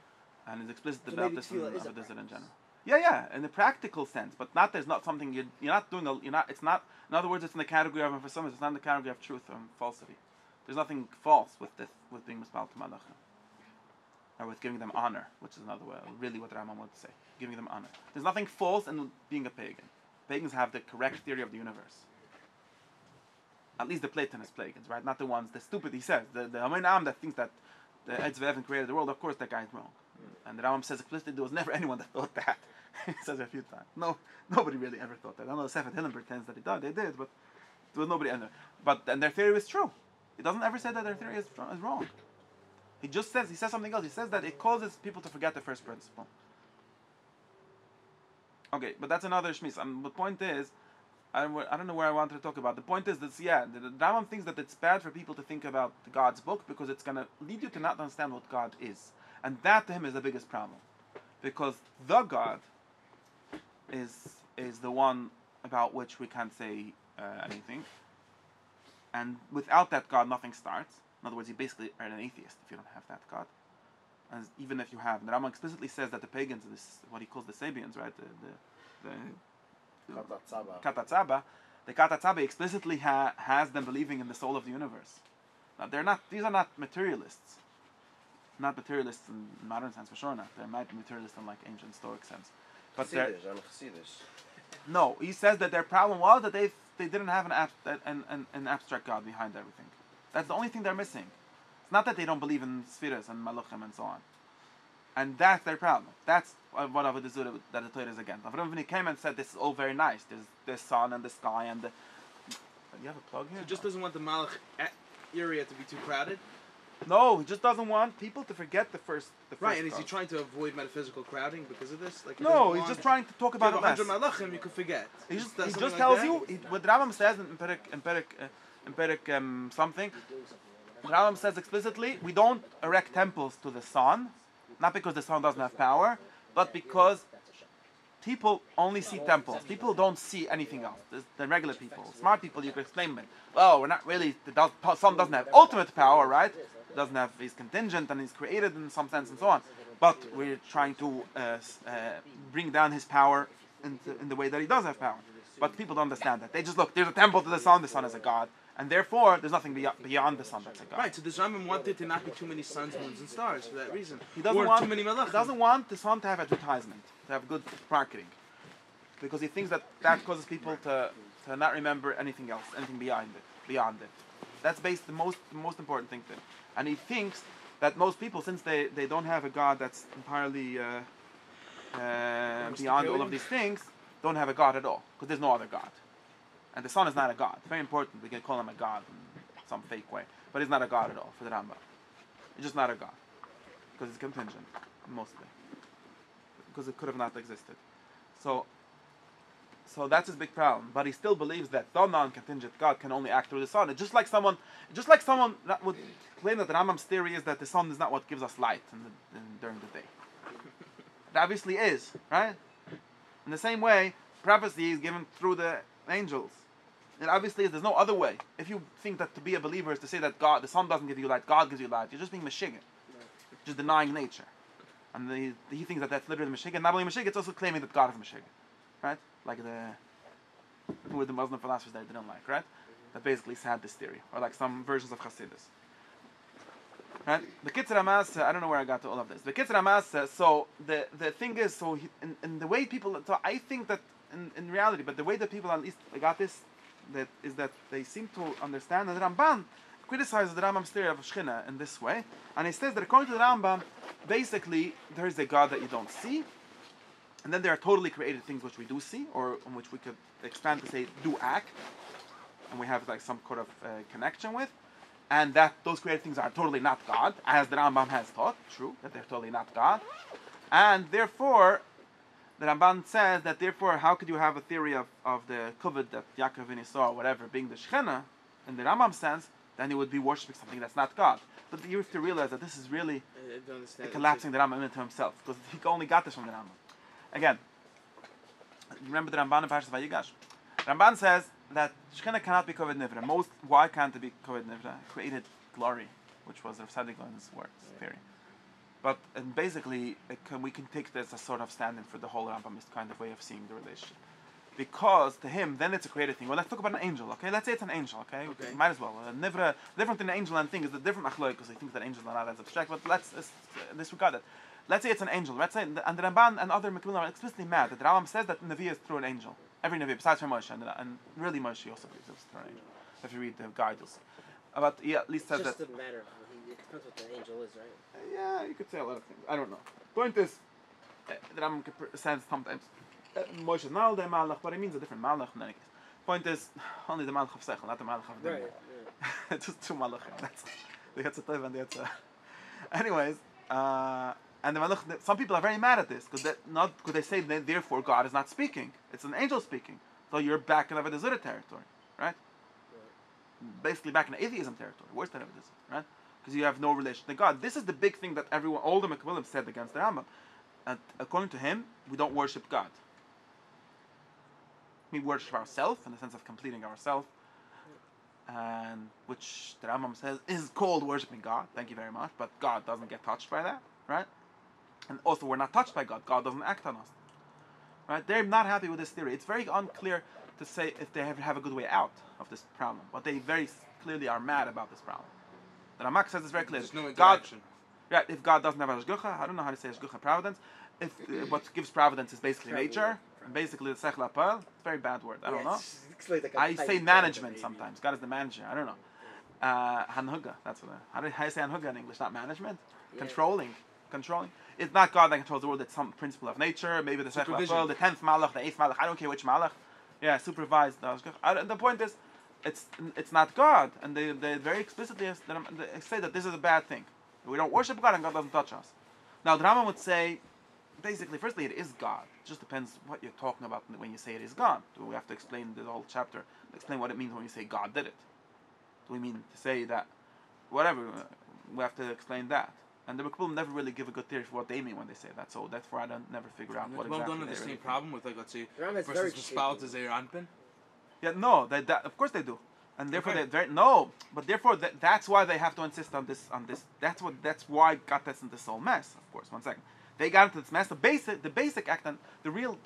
And he's explicit So about maybe this tefillah in is a in practice. general. Yeah, in the practical sense, but there's not something you're not doing. It's not. In other words, it's in the category of emphasis. It's not in the category of truth or falsity. There's nothing false with being mispal to malachim, or with giving them honor, which is another way, really what Rambam wants to say, giving them honor. There's nothing false in being a pagan. Pagans have the correct theory of the universe. At least the Platonist pagans, right? Not the ones, the stupid. He says the Hamayim that thinks that the Etz Ve'evan created the world. Of course, that guy's wrong. And the Rambam says explicitly there was never anyone that thought that. He says it a few times. No, nobody really ever thought that. I know the Sefet Hillel pretends that they did, but there was nobody ever. And their theory is true. He doesn't ever say that their theory is wrong. He says something else. He says that it causes people to forget the first principle. Okay, but that's another shmis. The point is, I don't know where I wanted to talk about. The point is that, the Rambam thinks that it's bad for people to think about God's book because it's going to lead you to not understand what God is. And that to him is the biggest problem. Because the God is the one about which we can't say anything. And without that God, nothing starts. In other words, you basically are an atheist if you don't have that God. And even if you have, the Rambam explicitly says that the pagans, this what he calls the Sabians, right? The Katatzaba. The Katatzaba explicitly has them believing in the soul of the universe. Now, they're not; these are not materialists. Not materialists in modern sense, for sure not. They might be materialists in like ancient Stoic sense. But no, he says that their problem was that they didn't have an abstract God behind everything. That's the only thing they're missing. It's not that they don't believe in spheres and maluchim and so on. And that's their problem. That's what of the Zura that the Torah is against. Avram when he came and said this is all very nice. There's the sun and the sky and the. You have a plug here? He just doesn't want the Malach area to be too crowded. No, he just doesn't want people to forget the first. Right, and is he trying to avoid metaphysical crowding because of this? Like no, he's just trying to talk about it less. 100 malachim, you could forget. He just tells you what the Rambam says in Perek something. The Rambam says explicitly, we don't erect temples to the sun, not because the sun doesn't have power, but because people only see temples. People don't see anything else. The regular people, smart people, you could explain it. Well, we're not really. The sun doesn't have ultimate power, right? Doesn't have. He's contingent and he's created in some sense and so on. But we're trying to bring down his power in the way that he does have power. But people don't understand that. They just look. There's a temple to the sun. The sun is a god, and therefore there's nothing beyond the sun that's a god. Right. So the Rambam wanted to not be too many suns, moons, and stars for that reason. He doesn't want too many malachim. He doesn't want the sun to have advertisement, to have good marketing, because he thinks that causes people to not remember anything else, anything beyond it. That's the most important thing to him. And he thinks that most people, since they don't have a God that's entirely beyond all of these things, don't have a God at all, because there's no other God. And the sun is not a God. It's very important. We can call him a God in some fake way, but he's not a God at all for the Rambam. He's just not a God, because it's contingent, mostly, because it could have not existed. So that's his big problem. But he still believes that the non-contingent God can only act through the sun. It's just like someone that would claim that the Rambam's theory is that the sun is not what gives us light during the day. It obviously is, right? In the same way, prophecy is given through the angels. It obviously is. There's no other way. If you think that to be a believer is to say that the sun doesn't give you light, God gives you light, you're just being Meshiggah. Just denying nature. And he thinks that that's literally Meshiggah. Not only Meshiggah, it's also claiming that God is Meshiggah. Right? Like who were the Muslim philosophers that they didn't like, right? That basically had this theory. Or like some versions of Hasidus. Right? The Kvitlech, I don't know where I got to all of this. The Kvitlech, so the thing is, so in the way people, so I think that in reality, but the way that people at least got this, that is that they seem to understand that the Ramban criticizes the Rambam's theory of Shechina in this way, and he says that according to the Rambam, basically there is a God that you don't see, and then there are totally created things which we do see, or in which we could expand to say do act, and we have like some kind of connection with, and that those created things are totally not God, as the Rambam has taught, true, that they're totally not God, and therefore the Ramban says that therefore how could you have a theory of the kavod that Yaakov and Esau or whatever being the Shechina in the Rambam sense, then he would be worshipping something that's not God. But you have to realize that this is really collapsing the Rambam into himself, because he only got this from the Rambam. Again, remember the Ramban in Parshas Vayigash. Ramban says that Shechina cannot be kavod nivra. Why can't it be kavod nivra? Created glory, which was Rav Tzaddik Gaon's words theory. But and basically, we can take this as a sort of stand-in for the whole Rambamist kind of way of seeing the relationship. Because to him, then it's a created thing. Well, let's talk about an angel, okay? Let's say it's an angel, okay? Might as well. Nivra, different than an angel and thing is a different achloi, because he thinks that angels are not as abstract, but let's disregard it. Let's say it's an angel. Let's say, and the Ramban and other Mekbilim are explicitly mad that the Rambam says that Navi is through an angel. Every Navi, besides for Moshe, and really Moshe also believes it's through an angel. If you read the guide, you'll see. But he at least says that. It just doesn't matter. It depends what the angel is, right? Yeah, you could say a lot of things. I don't know. Point is, the Rambam says sometimes Moshe is not the Malach, but it means a different Malach in any case. Point is, only the Malach of Sechel, not the Malach of Dimah. Right. It's just two Malachim. That's the Yetzatov and the Yetzah. Anyways, And the Malach, some people are very mad at this because they say that therefore God is not speaking. It's an angel speaking. So you're back in Avodah Zarah territory, right? Basically back in atheism territory, worse than Avodah Zarah, right? Because you have no relation to God. This is the big thing that all the Mekabbalim said against the Rambam. And according to him, we don't worship God. We worship ourselves in the sense of completing ourselves, and which the Rambam says is called worshiping God. Thank you very much. But God doesn't get touched by that, right? And also, we're not touched by God. God doesn't act on us, right? They're not happy with this theory. It's very unclear to say if they have a good way out of this problem. But they very clearly are mad about this problem. The Ramak says it's very clear. There's no interaction. God, if God doesn't have a Hashgacha, I don't know how to say Hashgacha providence. If what gives providence is basically nature, and basically the Sechel HaPoel, it's a very bad word. I don't know. I say management sometimes. God is the manager. I don't know. Hanhuga, that's what. How do you say Hanhuga in English? Not management. Yeah. Controlling. It's not God that controls the world. It's some principle of nature. Maybe the Sechel HaPoel, the 10th Malach, the 8th Malach. I don't care which Malach. Yeah, supervised. The point is, it's not God, and they very explicitly they say that this is a bad thing. We don't worship God, and God doesn't touch us. Now, the Rambam would say, basically, firstly, it is God. It just depends what you're talking about when you say it is God. Do we have to explain the whole chapter, explain what it means when you say God did it? Do we mean to say that, whatever, we have to explain that. And the Mekabbalim never really give a good theory for what they mean when they say that, so that's why I never figure out what exactly don't have the same problem with, like, let's say, Rambam a person spouses their Anpin? Yeah, no, of course they do. And therefore that's why they have to insist on this. That's why God gets into this whole mess. Of course, 1 second. They got into this mess. The basic act, and the real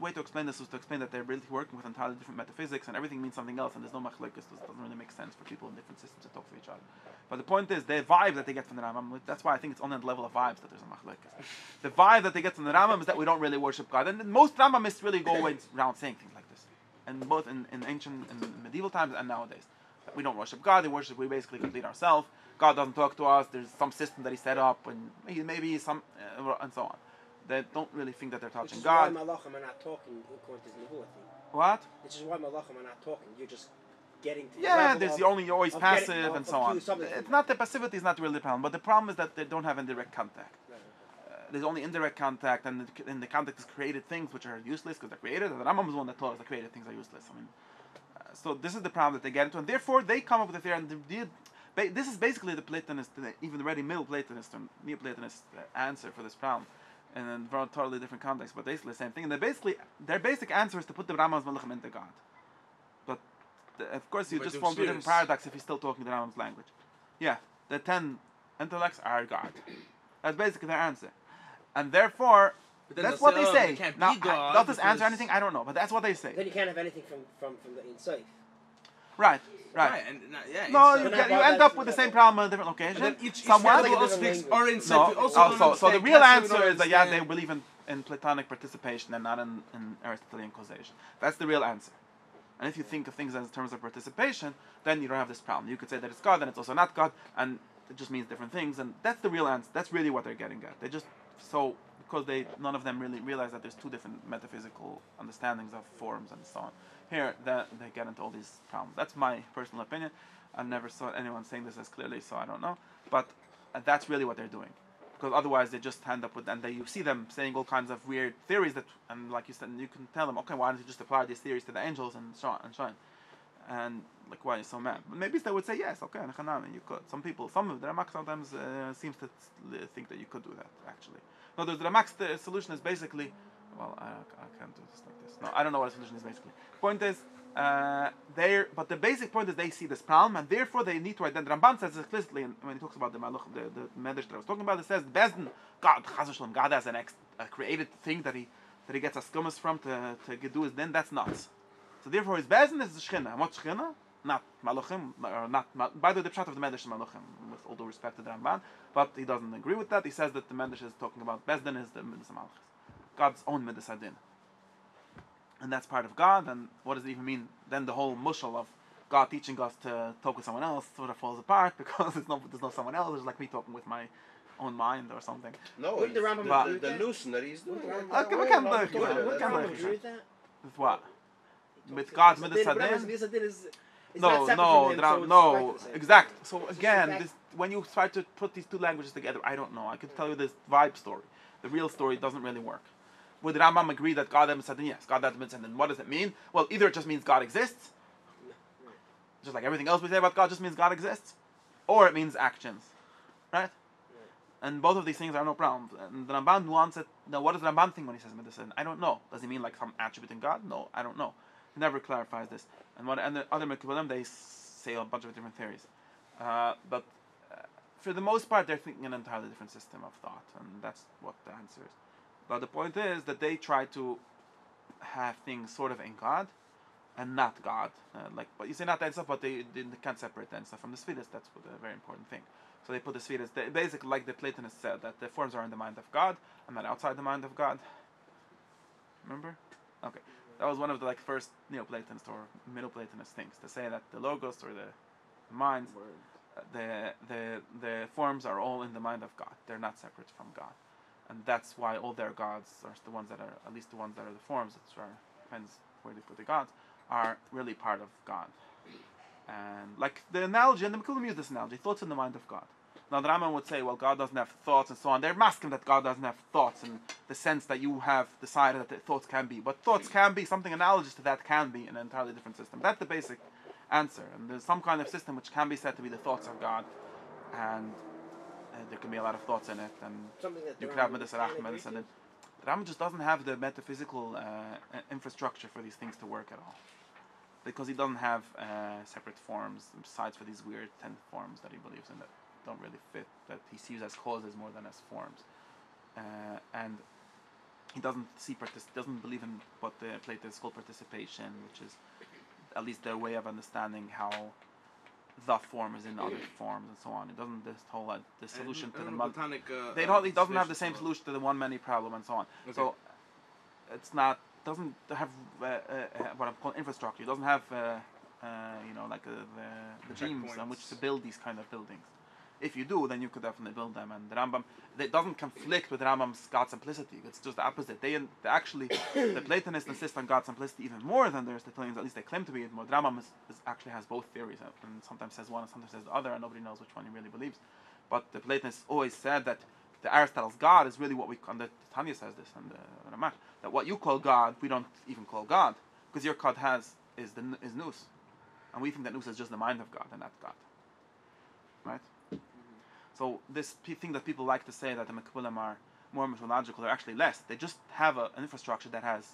way to explain this was to explain that they're really working with entirely different metaphysics, and everything means something else, and there's no machlokes. It doesn't really make sense for people in different systems to talk to each other. But the point is, the vibe that they get from the Rambam, that's why I think it's only on the level of vibes that there's a machlokes. The vibe that they get from the Rambam is that we don't really worship God, and most Rambamists really go around saying things like this, and both in ancient and medieval times and nowadays. We don't worship God, we basically complete ourselves. God doesn't talk to us, there's some system that he set up, and maybe some, and so on. They don't really think that they're touching God. Which is why Malachim are not talking according to Nebuah. What? Which is why Malachim are not talking, you're just getting to you're always passive and so on. It's not the passivity is not really the problem, but the problem is that they don't have indirect contact. There's only indirect contact, and in the contact is created things which are useless because they're created, and the Rambam is the one that taught us that created things are useless. I mean, so this is the problem that they get into, and therefore they come up with a theory, and this is basically the Platonist, even the ready middle Platonist or Neoplatonist answer for this problem, and in a totally different context, but basically the same thing. And their basic answer is to put the Rambam's Malachim into God. But of course you just form two different paradox if you're still talking the Rambam's language. Yeah, the 10 intellects are God. That's basically their answer. And therefore, that's what they say. Now, does this answer anything? I don't know, but that's what they say. Then you can't have anything from the inside. Right. And, you end up with the same problem on a different location. Somewhere. So the real answer is that they believe in Platonic participation and not in Aristotelian causation. That's the real answer. And if you think of things in terms of participation, then you don't have this problem. You could say that it's God, then it's also not God, and it just means different things. And that's the real answer. That's really what they're getting at. They just because none of them really realize that there's two different metaphysical understandings of forms and so on. Here, they get into all these problems. That's my personal opinion. I never saw anyone saying this as clearly, so I don't know. But that's really what they're doing. Because otherwise they just end up with, and you see them saying all kinds of weird theories and like you said, you can tell them, okay, why don't you just apply these theories to the angels and so on and so on. And like, why are you so mad? But maybe they would say, yes, okay, you could. Some of the Ramak sometimes seems to think that you could do that, actually. No, the Ramak's solution is basically, I can't do this like this. No, I don't know what the solution is basically. Point is, but the basic point is they see this problem, and therefore they need to identify. Ramban says explicitly when he talks about the Malach, the Medrash that I was talking about, it says Bezdin, God has a created thing that he gets a scumus from to do his din. That's nuts. So therefore his Bezdin is the Shechina. And what's Shechina? Not Malachim, or not. By the way, the pshat of the Medrash is Malachim, with all due respect to the Ramban, but he doesn't agree with that. He says that the Medrash is talking about Bezdin is the Midas Malachis, God's own Midas Adin. And that's part of God, and what does it even mean? Then the whole mushal of God teaching us to talk with someone else sort of falls apart because there's no someone else. It's like me talking with my own mind or something. No, the notion that he's doing. With what? With God's Midas Adin? It's not separate no, from him, the Ram- so it's no, right to say. exact. So It's again, just this, when you try to put these two languages together, I don't know. I could tell you this vibe story. The real story doesn't really work. Would Rambam agree that God has been yes, God has been sent? And what does it mean? Well, either it just means God exists, just like everything else we say about God just means God exists, or it means actions, right? And both of these things are no problem. And the Ramban wants it. Now, what does the Ramban think when he says medicine? I don't know. Does he mean like some attribute in God? No, I don't know. He never clarifies this. And the other Mekubbalim, they say a bunch of different theories. But for the most part, they're thinking an entirely different system of thought, and that's what the answer is. But the point is that they try to have things sort of in God, and not God. But you say not that stuff, but they can't separate that stuff from the Sfiras. That's a very important thing. So they put the Sfiras, basically like the Platonists said, that the forms are in the mind of God, and not outside the mind of God. Remember? Okay. That was one of the first Neoplatonist or Middle Platonist things, to say that the logos or the minds, the forms are all in the mind of God. They're not separate from God. And that's why all their gods, or the ones that are, at least the ones that are the forms, depends where they put the gods, are really part of God. And like the analogy, and the Mekulim use this analogy, thoughts in the mind of God. Now the Rambam would say, well, God doesn't have thoughts and so on. They're masking that God doesn't have thoughts in the sense that you have decided that the thoughts can be. But thoughts can be, something analogous to that can be in an entirely different system. That's the basic answer. And there's some kind of system which can be said to be the thoughts of God. And there can be a lot of thoughts in it. And you could have medicine. The Rambam just doesn't have the metaphysical infrastructure for these things to work at all. Because he doesn't have separate forms, besides for these weird 10 forms that he believes in that don't really fit, that he sees as causes more than as forms. And he doesn't doesn't believe in what the Platonists call participation, which is at least their way of understanding how the form is in other forms and so on. It doesn't the solution to the Platonic. he doesn't have the same solution to the one many problem and so on. Okay. So it's not doesn't have what I'm calling infrastructure. It doesn't have the beams on which to build these kind of buildings. If you do, then you could definitely build them. And the Rambam, it doesn't conflict with Rambam's God simplicity. It's just the opposite. They actually, the Platonists insist on God simplicity even more than the Aristotelians. At least they claim to be it more. The Rambam actually has both theories, and sometimes says one and sometimes says the other, and nobody knows which one he really believes. But the Platonists always said that the Aristotle's God is really what we, and the Tanya says this, and the Ramach, that what you call God, we don't even call God, because your God is nous, and we think that nous is just the mind of God and not God, right? So this thing that people like to say that the Mekubbalim are more mythological, they're actually less. They just have an infrastructure that has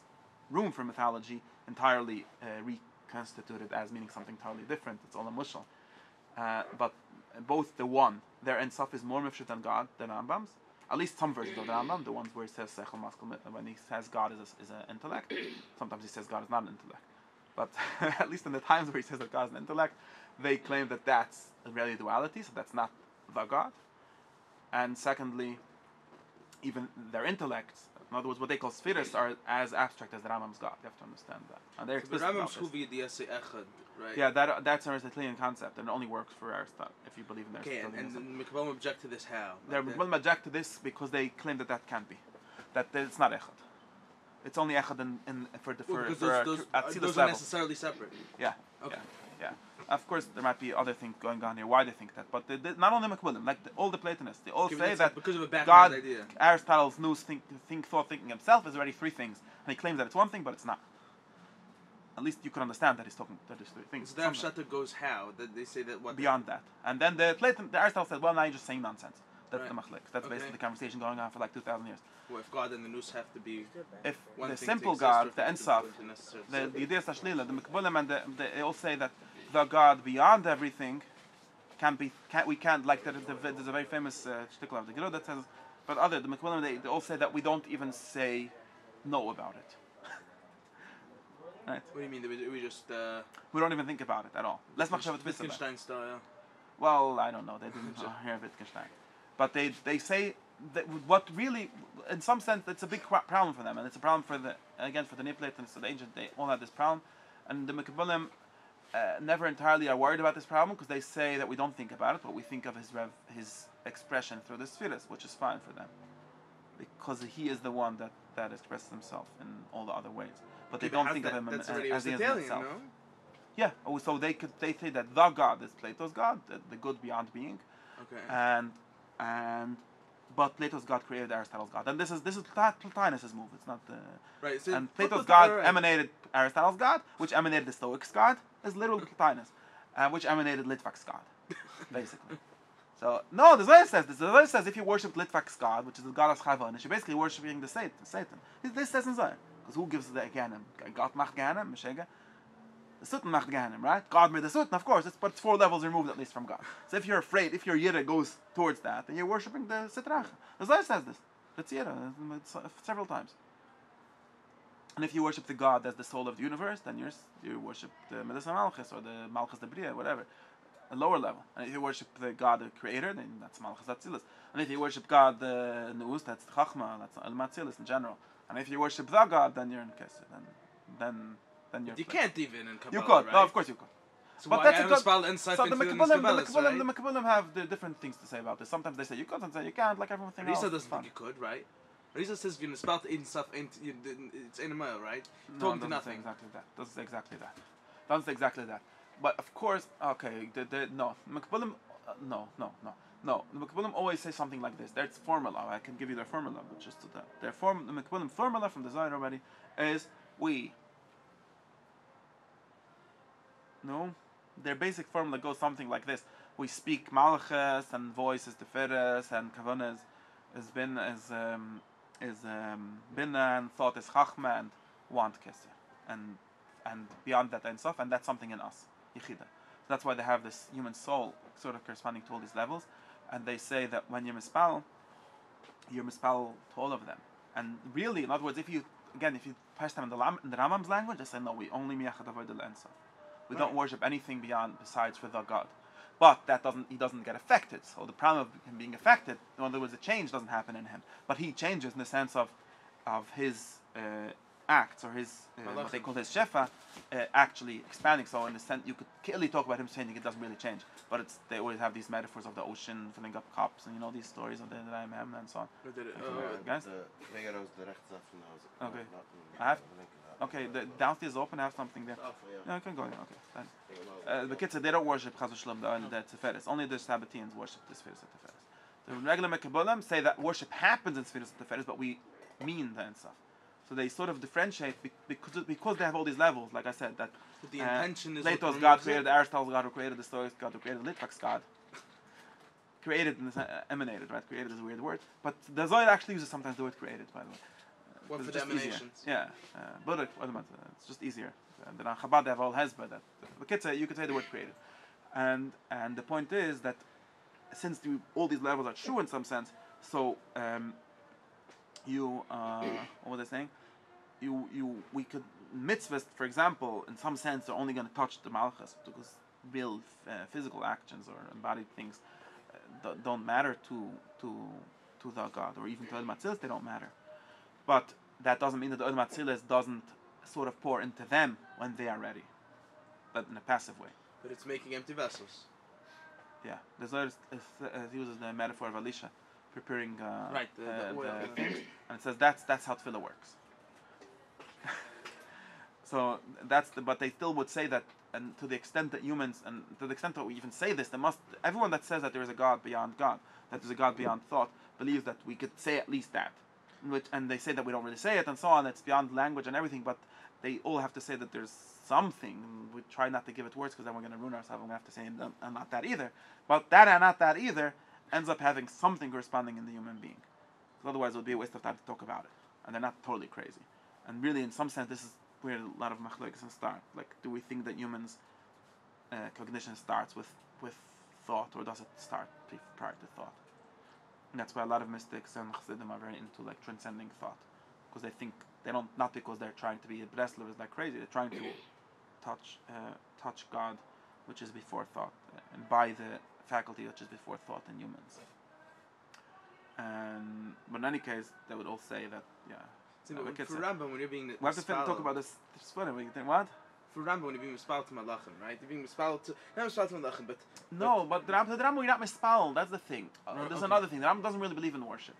room for mythology entirely reconstituted as meaning something entirely different. It's all a mushal. But both the one, their Ein Sof is more mifshut than God, than Rambam's. At least some versions of the Rambam, the ones where he says Sechel Maskal, when he says God is an intellect. Sometimes he says God is not an intellect. But at least in the times where he says that God is an intellect, they claim that that's really duality, so that's not the God. And secondly, even their intellects, in other words, what they call spheres, are as abstract as the Rambam's God. You have to understand that. And they're explicit about this. Right? Yeah, that's an Aristotelian concept, and it only works for Aristotle if you believe in Aristotelianism. Okay, and the Mekubbalim object to this how? The Mekubbalim object to this because they claim that can't be, that it's not echad. It's only echad for those are necessarily separate. Yeah. Okay. Yeah. Of course, there might be other things going on here. Why they think that, but not only Mekubbalim, like all the Platonists, they all say that because of a background God, idea. Aristotle's nous thinking himself is already three things, and he claims that it's one thing, but it's not. At least you can understand that he's talking that there's three things. So the Pshata goes how? That they say that what? Beyond that, and then the Aristotle said, well, now you're just saying nonsense. That's right. The machlek. That's basically the conversation going on for like 2,000 years. Well, if God and the nous have to be, if one the thing simple to God, exist, the Ein Sof, the idea is Tashlila, the Mekubbalim, and they all say that the God beyond everything we can't, like there's a very famous shtickle of the Giro that says, but the Mekubbalim, they all say that we don't even say no about it. Right? What do you mean? We just we don't even think about it at all. Let's not have it Wittgenstein style. Well, I don't know. They didn't hear Wittgenstein, but they say that what really, in some sense, it's a big problem for them, and it's a problem for the Neoplatonists, the ancient. They all have this problem, and the Mekubbalim never entirely are worried about this problem because they say that we don't think about it, but we think of his expression through the spheres, which is fine for them, because he is the one that expresses himself in all the other ways. But they don't think of him as he is himself. No? Yeah. So they say that the God is Plato's God, the good beyond being, Okay. but Plato's God created Aristotle's God, and this is Plotinus' move. It's not the Right. So and Plato's God emanated Aristotle's God, which emanated the Stoics' God, is literally Plotinus, which emanated Litvak's God, basically. So no, the Zohar says this. The Zohar says if you worship Litvak's God, which is the God of Chayvonish, you're basically worshiping the Satan. This says in Zohar, because who gives the Gehenim? God macht Gehenim, Meshega. The Satan macht Gehenim, right? God made the Satan, of course. But it's 4 levels removed at least from God. So if you're afraid, if your Yira goes towards that, then you're worshiping the Sitrach. The Zohar says this. That's Yira, several times. And if you worship the God as the soul of the universe, then you worship the Medes Malchus or the Malchus de Bria, whatever, a lower level. And if you worship the God, the Creator, then that's Malchus Atzilus. And if you worship God, the Neus, that's Chachma, that's Al Matzilus in general. And if you worship the God, then you're in Kesed. Then you're. You can't even in Kabbalah. You could, right? no, of course you could. So But why that's have a a spell inside so the into Mekabbalim have the different things to say about this. Sometimes they say you could, and say you can't, like everything else. Risa doesn't think you could, right? Risa says if you spell in stuff, it's in a mile, right? Talking to nothing. Exactly that. Doesn't say exactly that. Doesn't say exactly that. But of course, okay, no. Mekabbalim, no. The Mekabbalim always say something like this. There's formula. I can give you their formula, but just to that. The Mekabbalim formula from the Zohar already is their basic formula goes something like this. We speak Malchus and voice is Teferes and Kavanah is Binna and thought is Chachma and want Kesser. And beyond that Ein Sof, and that's something in us. Yichida. That's why they have this human soul sort of corresponding to all these levels. And they say that when you're mispal to all of them. And really, in other words, if you pass them in the Rambam's language, they say, no, we only miyachad avoid the Ein Sof. We don't worship anything besides for the God. But he doesn't get affected. So the problem of him being affected, in other words, a change doesn't happen in him. But he changes in the sense of his acts, or his what they call his shefa, actually expanding. So in the sense, you could clearly talk about him changing. It doesn't really change. But they always have these metaphors of the ocean filling up cups, and these stories of the Raimhem and so on. Guys? Okay. I have. Okay, the downstairs is open. I have something there. Yeah, I can go. Okay. The kids, they don't worship Chaz V'Shalom, the Teferes. Only the Sabbateans worship the Sefiras of Teferes. The regular Mekabbalim say that worship happens in Sefiras of Teferes, but we mean the Ein Sof. So they sort of differentiate because they have all these levels. Like I said, that the intention is Plato's God created Aristotle's God, who created the Stoics God, who created Litvak's God. Created and emanated, right? Created is a weird word, but the Zohar actually uses sometimes the word created, by the way. What for it's the just easier. emanations? Yeah, but it's just easier. The Chabad they have all hezbollah that the kids say you could say the word created, and the point is that since all these levels are true in some sense, so what was I saying? We could mitzvahs, for example, in some sense, are only going to touch the malchus because real physical actions or embodied things don't matter to the God, or even to El Matzilis, they don't matter. But that doesn't mean that the El Matzilis doesn't sort of pour into them when they are ready, but in a passive way. But it's making empty vessels. Yeah, the Zohar uses the metaphor of Elisha preparing the things, and it says that's how tefillah works. So but they still would say that, and to the extent that humans, and to the extent that we even say this, everyone that says that there is a God beyond God, that there is a God beyond thought, believes that we could say at least that. And they say that we don't really say it and so on, it's beyond language and everything, but they all have to say that there's something. We try not to give it words because then we're going to ruin ourselves, and we have to say and not that either. But that and not that either ends up having something corresponding in the human being. Because otherwise it would be a waste of time to talk about it. And they're not totally crazy. And really, in some sense, this is where a lot of machlokes start. Like, do we think that humans' cognition starts with thought, or does it start prior to thought? And that's why a lot of mystics and chassidim are very into like transcending thought, because they think not because they're trying to be a Breslov like crazy. They're trying to touch God, which is before thought, and by the faculty which is before thought in humans. But in any case, they would all say that For Rambam, when you're being we have to talk about this. It's funny. We think what? For Rambam, when you're being mispal to malachim, right? You're being mispal to not mispal to malachim, but the Rambam you're not mispal. That's the thing. There's another thing. The Rambam doesn't really believe in worship,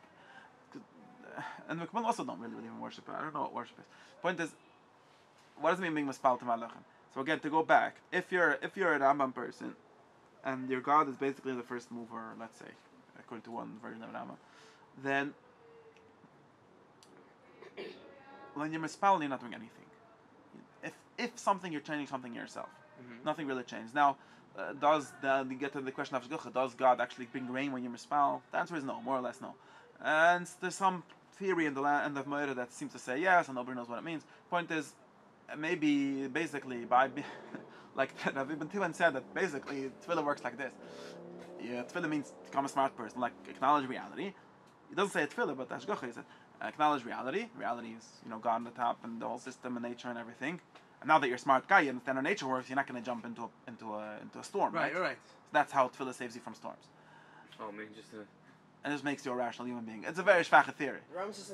and the Mekabbalim also don't really believe in worship. I don't know what worship is. Point is, what does it mean being mispal to malachim? So again, to go back, if you're an Rambam person, and your God is basically the first mover, let's say, according to one version of Rambam, then when you're mispelled, you're not doing anything. If something, you're changing something yourself. Nothing really changed. Now, you get to the question of Shgucha, does God actually bring rain when you misspell? The answer is no, more or less no. And there's some theory in the end of Moira that seems to say yes, and nobody knows what it means. Point is, maybe, basically, by like Rabbi Ibn Tiban said that basically Tefillah works like this. Yeah, Tefillah means become a smart person, like acknowledge reality. He doesn't say Tefillah, but Ashgacha, he said acknowledge reality. Reality is, God on the top and the whole system and nature and everything. And now that you're a smart guy, you understand how nature works, you're not going to jump into a storm, right? Right. So that's how Tefillah saves you from storms. Oh, man, just and it just makes you a rational human being. It's a very shvacha theory. Rambam says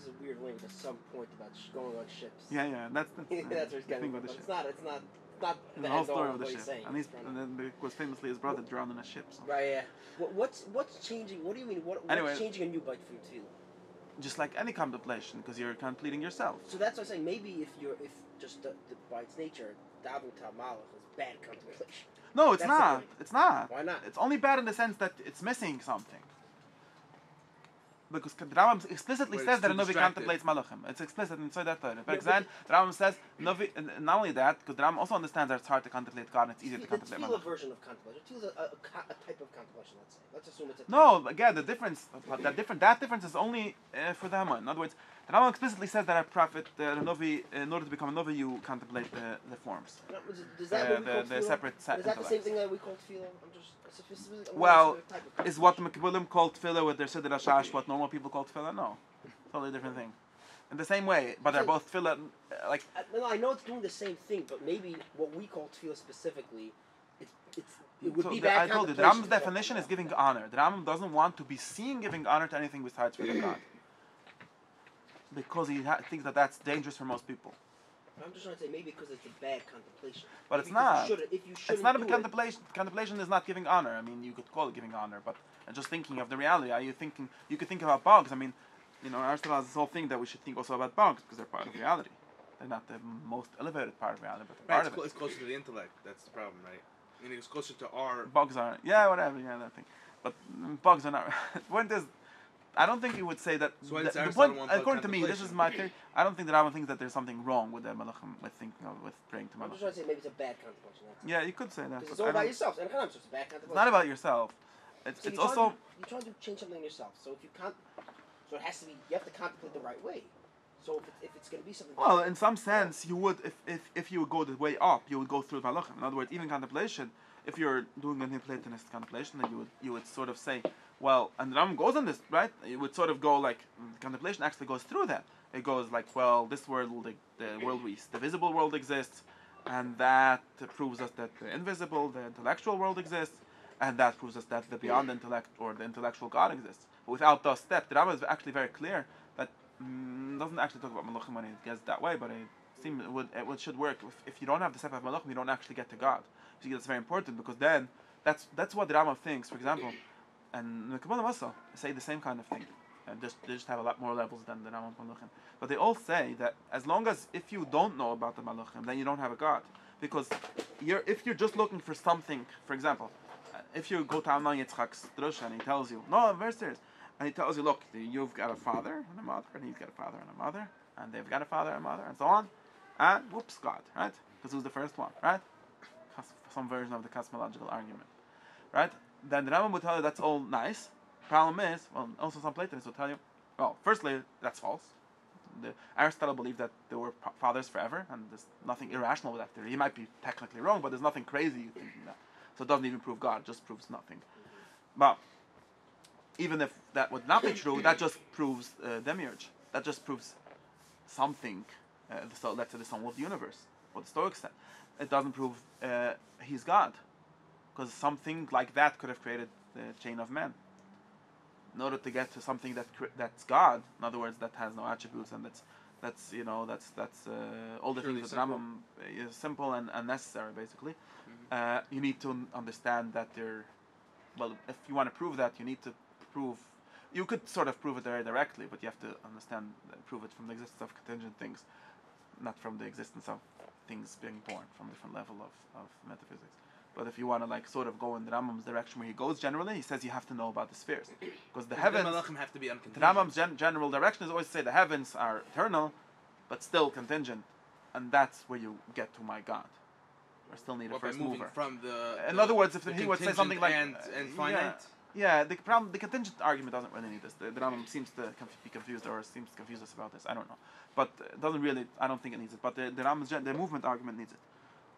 a weird link at some point about going on ships. Yeah, that's That's where he's getting with the it. ship. It's not The whole story of the ship. And then because famously his brother drowned in a ship. So. Right, yeah. What's changing? What do you mean? What's changing a new bite from tefillah? Just like any contemplation, because you're completing yourself. So that's what I'm saying. Maybe if just by its nature, daven malach is bad contemplation. No, it's not. It's not. Why not? It's only bad in the sense that it's missing something. Because the Rambam explicitly says that a Novi contemplates Malachim. It's explicit in that Torah. For example, the Rambam says, Novi, not only that, because the Rambam also understands that it's hard to contemplate God and it's easier to contemplate Malachim. It's a version of contemplation. It's a type of contemplation, let's say. Let's assume it's a type. No, again, that difference is only for the Haman. In other words, the Rambam explicitly says that a prophet, a Novi, in order to become a Novi, you contemplate the forms. No, is that what we call the separate Is that the same thing that we call tefillah? Well, is what the Mekabbalim call tefillah with their Siddur Hashash what normal people call tefillah? No. Totally different thing. In the same way, but they're both tefillah, like... No, I know it's doing the same thing, but maybe what we call tefillah specifically, it would be bad. I told you, the Rambam's definition is giving honor. The Rambam doesn't want to be seen giving honor to anything besides for God. Because he thinks that that's dangerous for most people. I'm just trying to say maybe because it's a bad contemplation. But it's not. It's not a contemplation. Contemplation is not giving honor. I mean, you could call it giving honor, but just thinking of the reality. Are you thinking? You could think about bugs. I mean, Aristotle has this whole thing that we should think also about bugs because they're part of reality. They're not the most elevated part of reality, but they're part of it. It's closer to the intellect. That's the problem, right? I mean, it's closer to our... Bugs are... Yeah, whatever. Yeah, that thing. But bugs are not... The point is, I don't think you would say that... So the point, according to me, this is my theory, I don't think that Rambam thinks that there's something wrong with the Malachim, with praying to Malachim. I'm just trying to say maybe it's a bad contemplation. Yeah, you could say that. Because it's all about yourself. And it's just a bad contemplation. It's not about yourself. It's also... You're trying to change something in yourself. So if you can't... So it has to be... You have to contemplate the right way. So if it's going to be something... Well, in some sense, you would... If you would go the way up, you would go through Malachim. In other words, even contemplation... If you're doing a Platonist contemplation, then you would sort of say, well, and the Rambam goes on this, right? It would sort of go like, contemplation actually goes through that. It goes like, well, this world, the visible world exists, and that proves us that the invisible, the intellectual world exists, and that proves us that the beyond intellect or the intellectual God exists. But without those steps, the Rambam is actually very clear that doesn't actually talk about Malachim when it gets that way, but it should work. If you don't have the step of Malachim, you don't actually get to God. So that's very important because then that's what the Rambam thinks, for example, and the Kabbalah also say the same kind of thing. And they just have a lot more levels than the Rambam Malachim. But they all say that as long as if you don't know about the Malachim, then you don't have a God. Because if you're just looking for something, for example, if you go to Amnon Yitzchok's drush and he tells you, no, I'm very serious, and he tells you, look, you've got a father and a mother, and he's got a father and a mother, and they've got a father and a mother, and so on, and whoops, God, right? Because who's the first one, right? Some version of the cosmological argument, right? Then the Rambam would tell you that's all nice. Problem is, well, also some Platonists will tell you, well, firstly, that's false. Aristotle believed that there were fathers forever, and there's nothing irrational with that theory. He might be technically wrong, but there's nothing crazy thinking that. So it doesn't even prove God, it just proves nothing. But even if that would not be true, that just proves demiurge. That just proves something. So let's say the sum of the universe, what the Stoics said. It doesn't prove he's God, because something like that could have created the chain of men. In order to get to something that's God, in other words, that has no attributes and that's all the things that Rambam is simple and necessary, basically. Mm-hmm. You need to understand that if you want to prove that, you need to prove. You could sort of prove it very directly, but you have to prove it from the existence of contingent things, not from the existence of things being born from a different level of metaphysics. But if you want to like sort of go in the Rambam's direction where he goes generally, he says you have to know about the spheres. Because the heavens, The Malachim have to be the uncontingent. Rambam's general direction is always to say the heavens are eternal, but still contingent. And that's where you get to my God. Or still need a Or by first moving mover. from the. In the- other words, if the he would say something like and finite. Yeah, the problem, the contingent argument doesn't really need this. The Rambam seems to be confused, or seems to confuse us about this. I don't know, but it doesn't really. I don't think it needs it. But the Rambam's the movement argument needs it,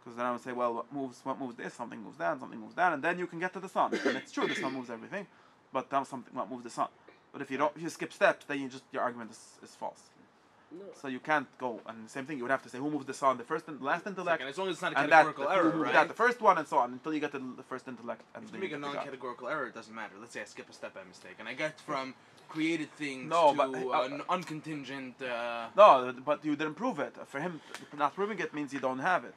because the Rambam would say, well, what moves this? Something moves that, something moves that, and then you can get to the sun. And it's true, the sun moves everything, but that's something what moves the sun. But if you skip steps, then your argument is false. No. So you can't go, and the same thing, you would have to say who moves the sun, the first and the last intellect, As long as it's not a and categorical that, error, who moved right? that, the first one, and so on, until you get to the first intellect. And If then you make a get to God. non-categorical error, it doesn't matter. Let's say I skip a step by mistake, and I get from created things No, to but, an uncontingent. No, but you didn't prove it. For him, not proving it means you don't have it.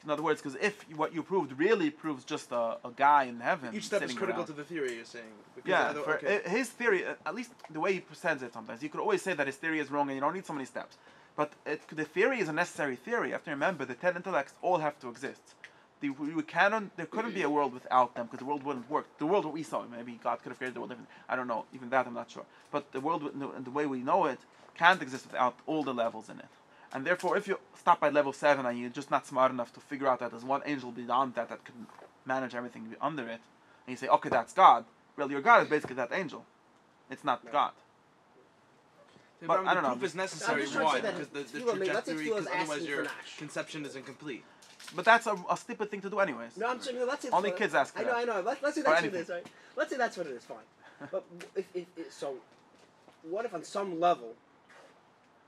In other words, because if what you proved really proves just a guy in heaven, Each step is sitting critical around. to the theory you're saying. Because Yeah, okay. his theory, at least the way he presents it sometimes, you could always say that his theory is wrong and you don't need so many steps. But the theory is a necessary theory. You have to remember the 10 intellects all have to exist. There couldn't be a world without them because the world wouldn't work. The world what we saw, maybe God could have created the world different. I don't know. Even that I'm not sure. But the world, the way we know it, can't exist without all the levels in it. And therefore, if you stop by level 7 and you're just not smart enough to figure out that there's one angel beyond that could manage everything under it, and you say, okay, that's God. Well, your God is basically that angel. It's not God. Yeah, but I don't the know. proof is necessary. I'm just trying to Why? say that Because the Tefillah, let's say trajectory, Tefillah is because otherwise asking your for Nash. conception is incomplete. But that's a stupid thing to do anyways. No, I'm saying let's say Only kids ask for I know. Let's say Or that's what it anything. is, right? Let's say that's what it is. Fine. But so, what if on some level,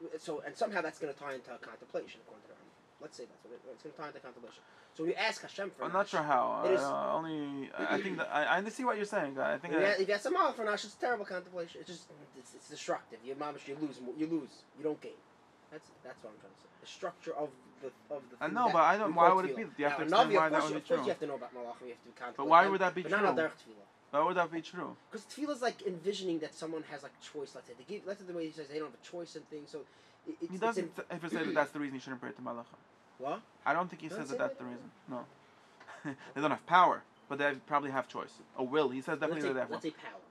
and somehow that's going to tie into contemplation according to the Rambam. Let's say that's what it's going to tie into contemplation. So when you ask Hashem for I'm Nash, not sure how. It is- I think that I see what you're saying. I think if you ask some for Nash, it's terrible contemplation. It's destructive. You lose. You don't gain. That's what I'm trying to say. The structure of the I thing know, that but I don't. we Why call would it be? tefillah. You have to Now, explain why of that course, would be of course true. you have to know about Malachim. You have to contemplate. But why would that be but true? not on derech tefillah. Why would that be true? Because tefillah is like envisioning that someone has like choice. Let's say the way he says they don't have a choice and things. So He doesn't ever say that that's the reason you shouldn't pray to Malachim. What? I don't think he Doesn't says that say that's that? the reason. No. They don't have power, but they probably have choice. Or will. He says definitely that they have Let's will. say power.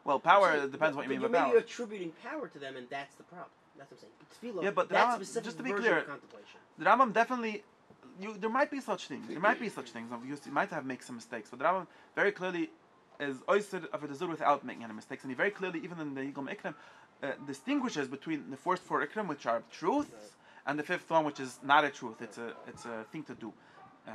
Well, power Let's say- depends what you mean but by maybe power. you're attributing power to them, and that's the problem. That's what I'm saying. But tefillah, Yeah, but the that's Rambam- specific just to be version clear, of contemplation. The Rambam definitely, there might be such things. There might be such things. You might have make some mistakes, but the Rambam very clearly is oised of a desur without making any mistakes, and he very clearly, even in the Yigam Ikram, distinguishes between the first 4 Ikram, which are truths, and the 5th one, which is not a truth. It's a thing to do,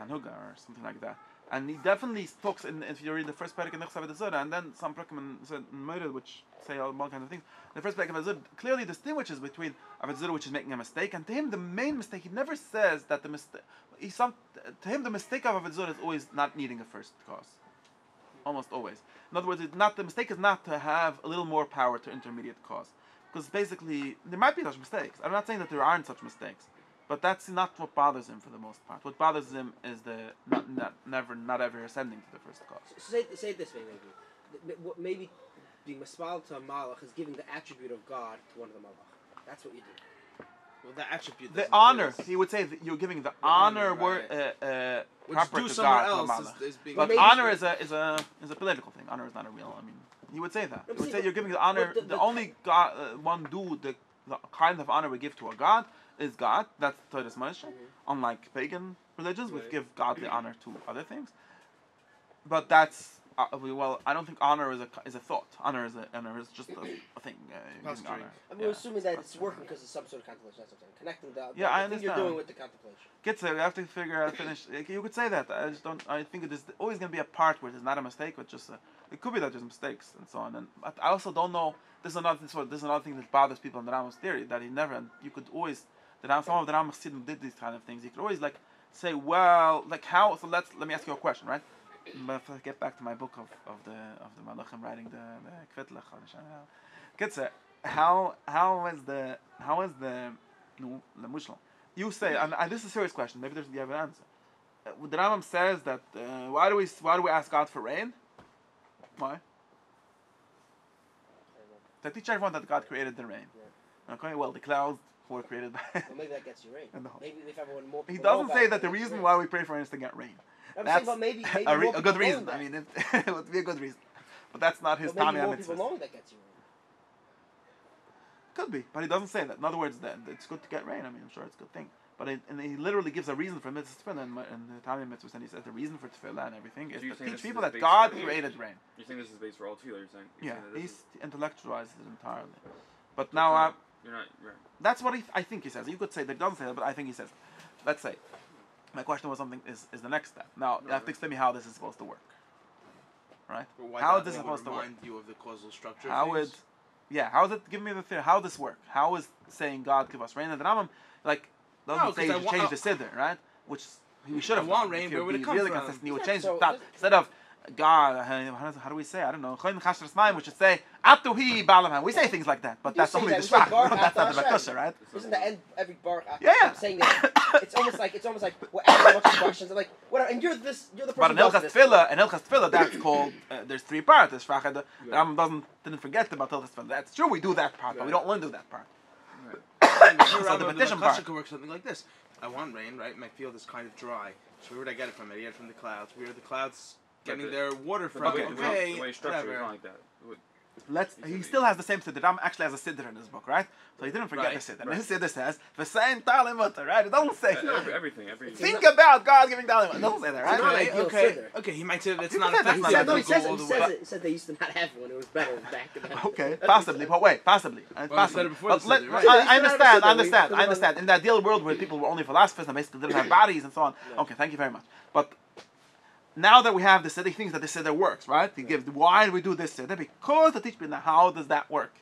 nuga or something like that. And he definitely talks if you read the first parak in Nechsav Zura, and then some parak in Moirel, which say all kinds of things. The first parak of Zura clearly distinguishes between Avodah Zura, which is making a mistake, and to him the main mistake. He never says that the mistake. To him the mistake of Avodah Zura is always not needing a first cause. Almost always. In other words, the mistake is not to have a little more power to intermediate cause, because basically there might be such mistakes. I'm not saying that there aren't such mistakes. But that's not what bothers him for the most part. What bothers him is the not ever ascending to the first cause. So say it this way, maybe being mispal to a malach is giving the attribute of God to one of the malach. That's what you do. Well, the attribute. The doesn't honor, exist. he would say that you're giving the honor, honor word Which proper due to somewhere God, to a else malach. is being. But maybe- honor is a political thing. Honor is not a real. I mean, he would say that. I'm He would say saying, you're giving the honor. but The only God, one do the kind of honor we give to a God is God. That's Torah's Moshe. Unlike pagan religions, which Right. give godly honor to other things. But that's I don't think honor is a thought. Honor is just a thing. Giving Postulate. honor. I mean, we're assuming that it's working because of some sort of contemplation. That's what I'm saying. Connecting the Yeah, I thing you're understand. doing with the contemplation. Gets there. You have to figure out, finish. You could say that. I just don't. I think there's always going to be a part where there's not a mistake, but just it could be that there's mistakes and so on. And but I also don't know. This is another thing that bothers people in the Rambam's theory, that he never. And you could always. Some of the Rambam Chassidim did these kind of things. You could always say, well, how? So let me ask you a question, right? But if I get back to my book of the Malachim writing the kvitlech, how is the mushal? You say, and this is a serious question. Maybe you have an answer. The Rambam says that why do we ask God for rain? Why? To teach everyone that God created the rain. Okay, well, the clouds people were created by. Well, maybe that gets you rain. And the whole- Maybe if everyone more. He people know doesn't say that the it gets reason rain. why we pray for rain is to get rain. I'm That's saying, but maybe more a good people know reason. that. I mean, it would be a good reason. But that's not his But maybe Tamiya more people mitzvah. know that gets you rain. Could be, but he doesn't say that. In other words, that it's good to get rain. I mean, I'm sure it's a good thing. But and he literally gives a reason for mitzvah and the Tamiya mitzvah, and he says the reason for tefillah and everything is So you're to saying teach this people is that based God on- created rain. You're saying this is based for all tefillah. You're saying. Yeah, this he's is- intellectualized it entirely. But now, You're not. Right. that's what I think he says. You could say that he doesn't say that, but I think he says. Let's say, my question was something is the next step. Now you have to explain me how this is supposed to work. Right? But why How that is this would supposed to work? remind you of the causal structure? How of would, things? yeah? How is it? Give me the theory. How this work? How is saying God give us rain? And the Rambam like doesn't No, say 'cause you should change the siddur, right? Which we should have I want done. rain, If where you'd would it be come really from? consistent, you would Exactly. change So the thought. this- Instead of God, how do we say? I don't know. We should say Atuhi Balaman. We say things like that, but do that's say only that. the We say shvach. Baruch That's not the Atah Bakusha, Hashem. right? Isn't the end every bar? Yeah, yeah. I'm saying that it's almost like we're asking a bunch of questions. I'm like, whatever, and you're the person But in who does Hilchas this. Tefillah, that's called. There's three parts. There's shvach. The Rambam didn't forget about Hilchas Tefillah. That's true. We do that part, but we don't learn to do that part. So the petition part. could work something like this. I want rain, right? My field is kind of dry. So where would I get it from? I get it from the clouds. Where are the clouds getting But their water But from? the way- Okay, the way it's structured is whatever. not like that. He still has the same siddur. Ram actually has a siddur in his book, right? So he didn't forget Right, the siddur. And right. his siddur says, "V'sein talim mutter," right? It doesn't say. Everything. Think about God giving talim. It doesn't say that, It's not right? ideal Okay, siddur. okay. He might say that it's You not can say that's effective. not He said, ideal. no, he to says go it. all He the says way. it. He said they used to not have one. It was better back then. Okay, possibly, but wait, possibly. Well, Possibly. said it before But the let- siddur, right? I They used to understand, have a I siddur. understand, We I understand. In the ideal world where people were only philosophers and basically didn't have bodies and so on. Okay, thank you very much. But now that we have the siddur, he thinks that the siddur works, right? He gives, why do we do this siddur? Because to teach people, now how does that work?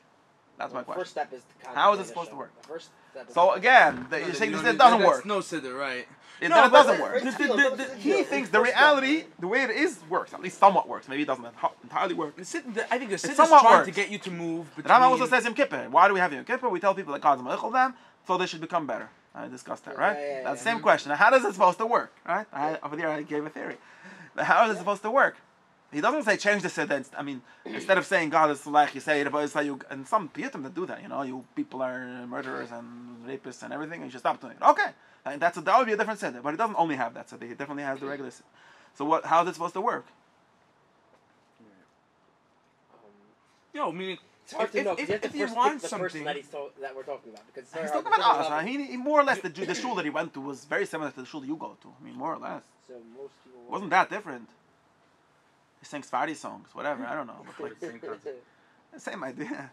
That's my The question. first step is to How is it contemplate supposed to Hashem. work? The first step is So to- again, No, you're then saying you this don't it need- doesn't that's work. No siddur, right? It No, then it but doesn't wait, work. wait, He thinks the reality, the way it is, works. At least somewhat works. Maybe it doesn't entirely work. I think the siddur is somewhat trying works. to get you to move The between. Rambam also says Yom Kippur. Why do we have Yom Kippur? We tell people that God's meichel them, so they should become better. I discussed that, right? Yeah, That's the yeah. same question. Now, how does it supposed to work, right? Over there, I gave a theory. Now, how is it supposed to work? He doesn't say change the siddur. I mean, instead of saying God is like you say it, but it's like you, and some piyutim that do that. You know, you people are murderers and rapists and everything. And you should stop doing it. Okay, and that would be a different siddur. But he doesn't only have that siddur. He definitely has the regular siddur. So what? How is it supposed to work? Yo, meaning It's hard to know, 'cause you have if to you first want pick the something, person that we're talking about. Because He's talking about us. He more or less the shul that he went to was very similar to the shul that you go to. I mean, more or less. So most people It wasn't that different. He sang Sephardi songs, whatever. I don't know. But like, Same concept. same idea.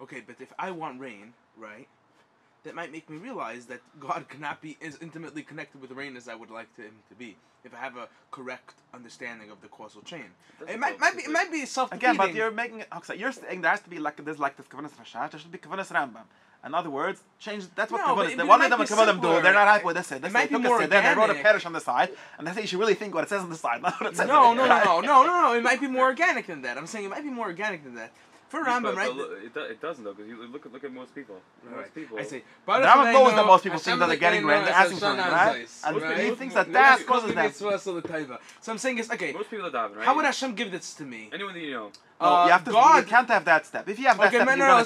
okay, but if I want rain, right, that might make me realize that God cannot be as intimately connected with rain as I would like him to be. If I have a correct understanding of the causal chain, it might be self-defeating. Again, but you're making it. Okay, you're saying there has to be like this kavanas rashat. There should be kavanas Rambam. In other words, change. That's what No, but kavanas. it One might of them be kavanim do. simpler. They're not happy with this. They might be took more a siddur, they wrote a organic. parish on the side, and they say you should really think what it says on the side, not what it says. No, on the right? no. It might be more organic than that. I'm saying it might be more organic than that. For Rambam, But right? it doesn't though, because you look at most people. Most people. I say, The Rambam knows that most people think that they're getting rain, they're asking for rain, right? And he thinks that that causes that. So I'm saying is okay. Most people are davening, right? How would Hashem give this to me? Anyone that you know. No, you have to. God. You can't have that step. If you have that Okay, step, man, you're no, gonna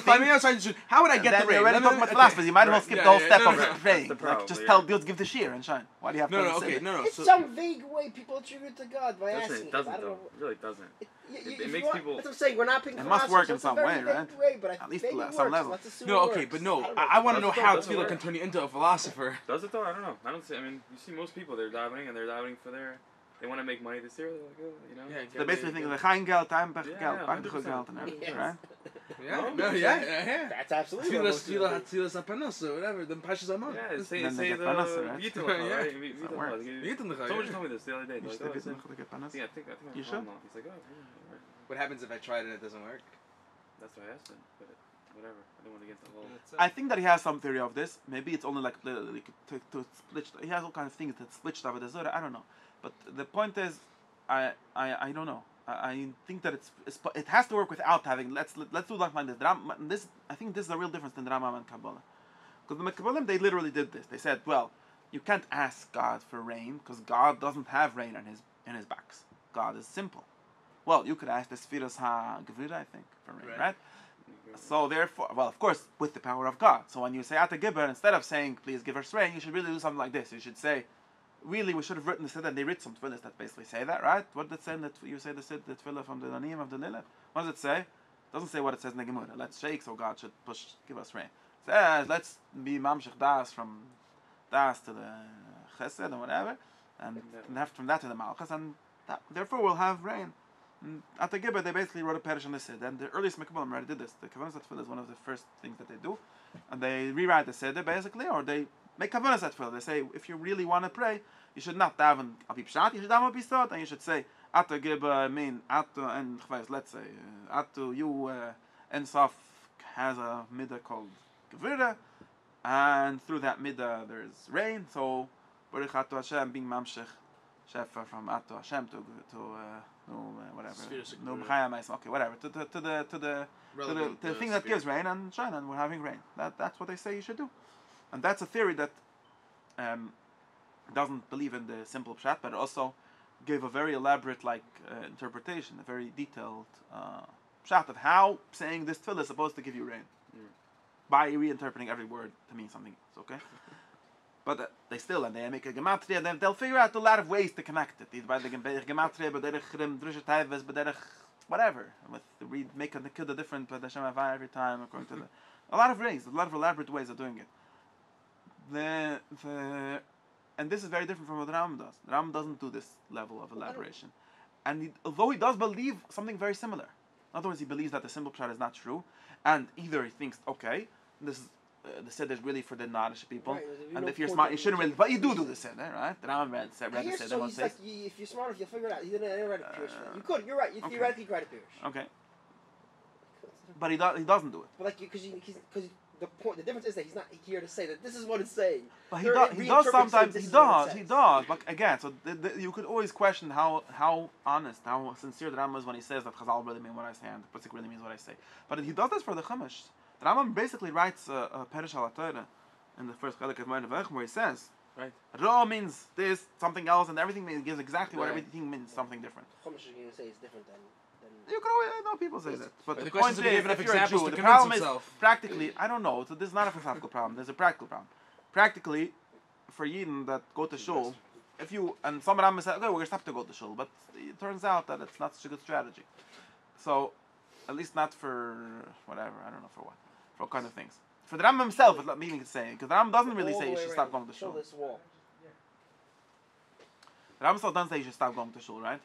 think. how would I get Then the rain? you're already Let me- talking about okay. philosophers. You might as well Right. skip Yeah, the whole yeah, step no, of no, that's praying. the Like, problem, just yeah. give the shear and shine. Why do you have to? No, have the okay, siddur? no. It's So, some vague way people attribute to God by asking. It doesn't I don't though. know. It really doesn't. It It if makes you want- people- That's what I'm saying. We're not picking It must philosophers, work so in it's a some very way, vague right? way, but At least maybe to it some works. level. Let's assume no, it okay, works. but no. don't know. I want to know Doesn't how work. tefillah can turn you into a philosopher. Does it though? I don't know. I don't see. I mean, you see most people. They're davening and they're davening for their. They want to make money this year. They're like, oh, you know. Yeah, They basically think of the Chaim Geld, Time Geld, Yeah, Bankdruck Geld, and 100%. everything, Yes. right? Yeah. That's absolutely what most people think. Tefillah Apanos or whatever. The Pashas Amon. Yeah, say Then they say get the panasa, right? Yitzchok, Yeah. right? That works. Someone just told me this the other day. You Like, should oh, I get said, some panas. yeah, I think You I'm should? off. He's like, oh, yeah, right. What happens if I tried and it doesn't work? That's what I asked him, but whatever. I don't want to get into the whole. I think that he has some theory of this. Maybe it's only like to split. He has all kinds of things that split stuff with the Zora. I don't know. But the point is, I don't know. I think that it has to work without having. Let's do like this. I think this is a real difference in Rambam and Kabbalah. Because the Kabbalim, they literally did this. They said, well, you can't ask God for rain because God doesn't have rain in his backs. God is simple. Well, you could ask the Sfiras HaGevira, I think, for rain, right? So therefore, well, of course, with the power of God. So when you say Ata Gibber, instead of saying please give us rain, you should really do something like this. You should say, really, we should have written this, and they writ some tefillahs that basically say that, right? What did it say that you say the tefillah from the Nanim of the Lilith? What does it say? It doesn't say what it says in the Gemara. Let's shake so God should give us rain. It says, let's be mamshech das from das to the chesed and whatever, and have from that to the malchus, and therefore we'll have rain. At the Gibber, they basically wrote a parish on the Siddur, and the earliest Mekabbalim already did this. The Kavanas Tefillah is one of the first things that they do, and they rewrite the Siddur basically, or they make Kavanas Tefillah. They say, if you really want to pray, you should not daven al pi pshat, you should daven al pi sod, and you should say, Ata Gibber, I mean, Ata, and let's say, Ata, you, Ensof has a midah called Gevira, and through that midah there's rain, so, Baruch Atu Hashem, being Mamshech, Shefa from Atu Hashem to whatever, no okay, whatever, to the thing that gives rain, and shine, and we're having rain. That's what they say you should do, and that's a theory that doesn't believe in the simple pshat, but also gave a very elaborate interpretation, a very detailed pshat of how saying this tefillah is supposed to give you rain by reinterpreting every word to mean something else. Okay. But they still, and they make a gematria, and then they'll figure out a lot of ways to connect it. By the gematria, whatever. Make a kid different, but Hashem Havai every time according to a lot of ways, a lot of elaborate ways of doing it. And this is very different from what the Rambam does. The Rambam doesn't do this level of elaboration, and although he does believe something very similar. In other words, he believes that the simple pshat is not true, and either he thinks, okay, this is. The Seder is really for the knowledge people, right, and if you're smart, you shouldn't really. But you do the Seder, right? The Rambam read the Seder. So he's like, if you're smart enough, you'll figure it out. He didn't write a Pirush. You could. You're right. You theoretically write a Pirush. Okay. But he doesn't do it. But because the difference is that he's not here to say that this is what it's saying. But he does sometimes. He does. But again, so you could always question how honest, how sincere the Rambam is when he says that Chazal really mean what I say and the Pasuk really means what I say. But he does this for the Chumash. The Rambam basically writes a Perish al Torah in the first Chelek of Moed Nevech where he says, right, Ra means this, something else, and everything gives exactly what everything means, something different. Chumash is going to say it's different than. You could always, I know people say that, but the question point is, if you're a Jew, the problem is practically. I don't know. So this is not a philosophical problem. There's a practical problem. Practically, for Yidden that go to shul, if you and some Rambam say, okay, we're going to stop to go to shul, but it turns out that it's not such a good strategy. So, at least not for whatever. I don't know for what. For all kinds of things. For the Rambam himself, it's not me to say, because the Rambam doesn't really say you should stop going to shul. The Rambam still doesn't say you should stop going to shul, right?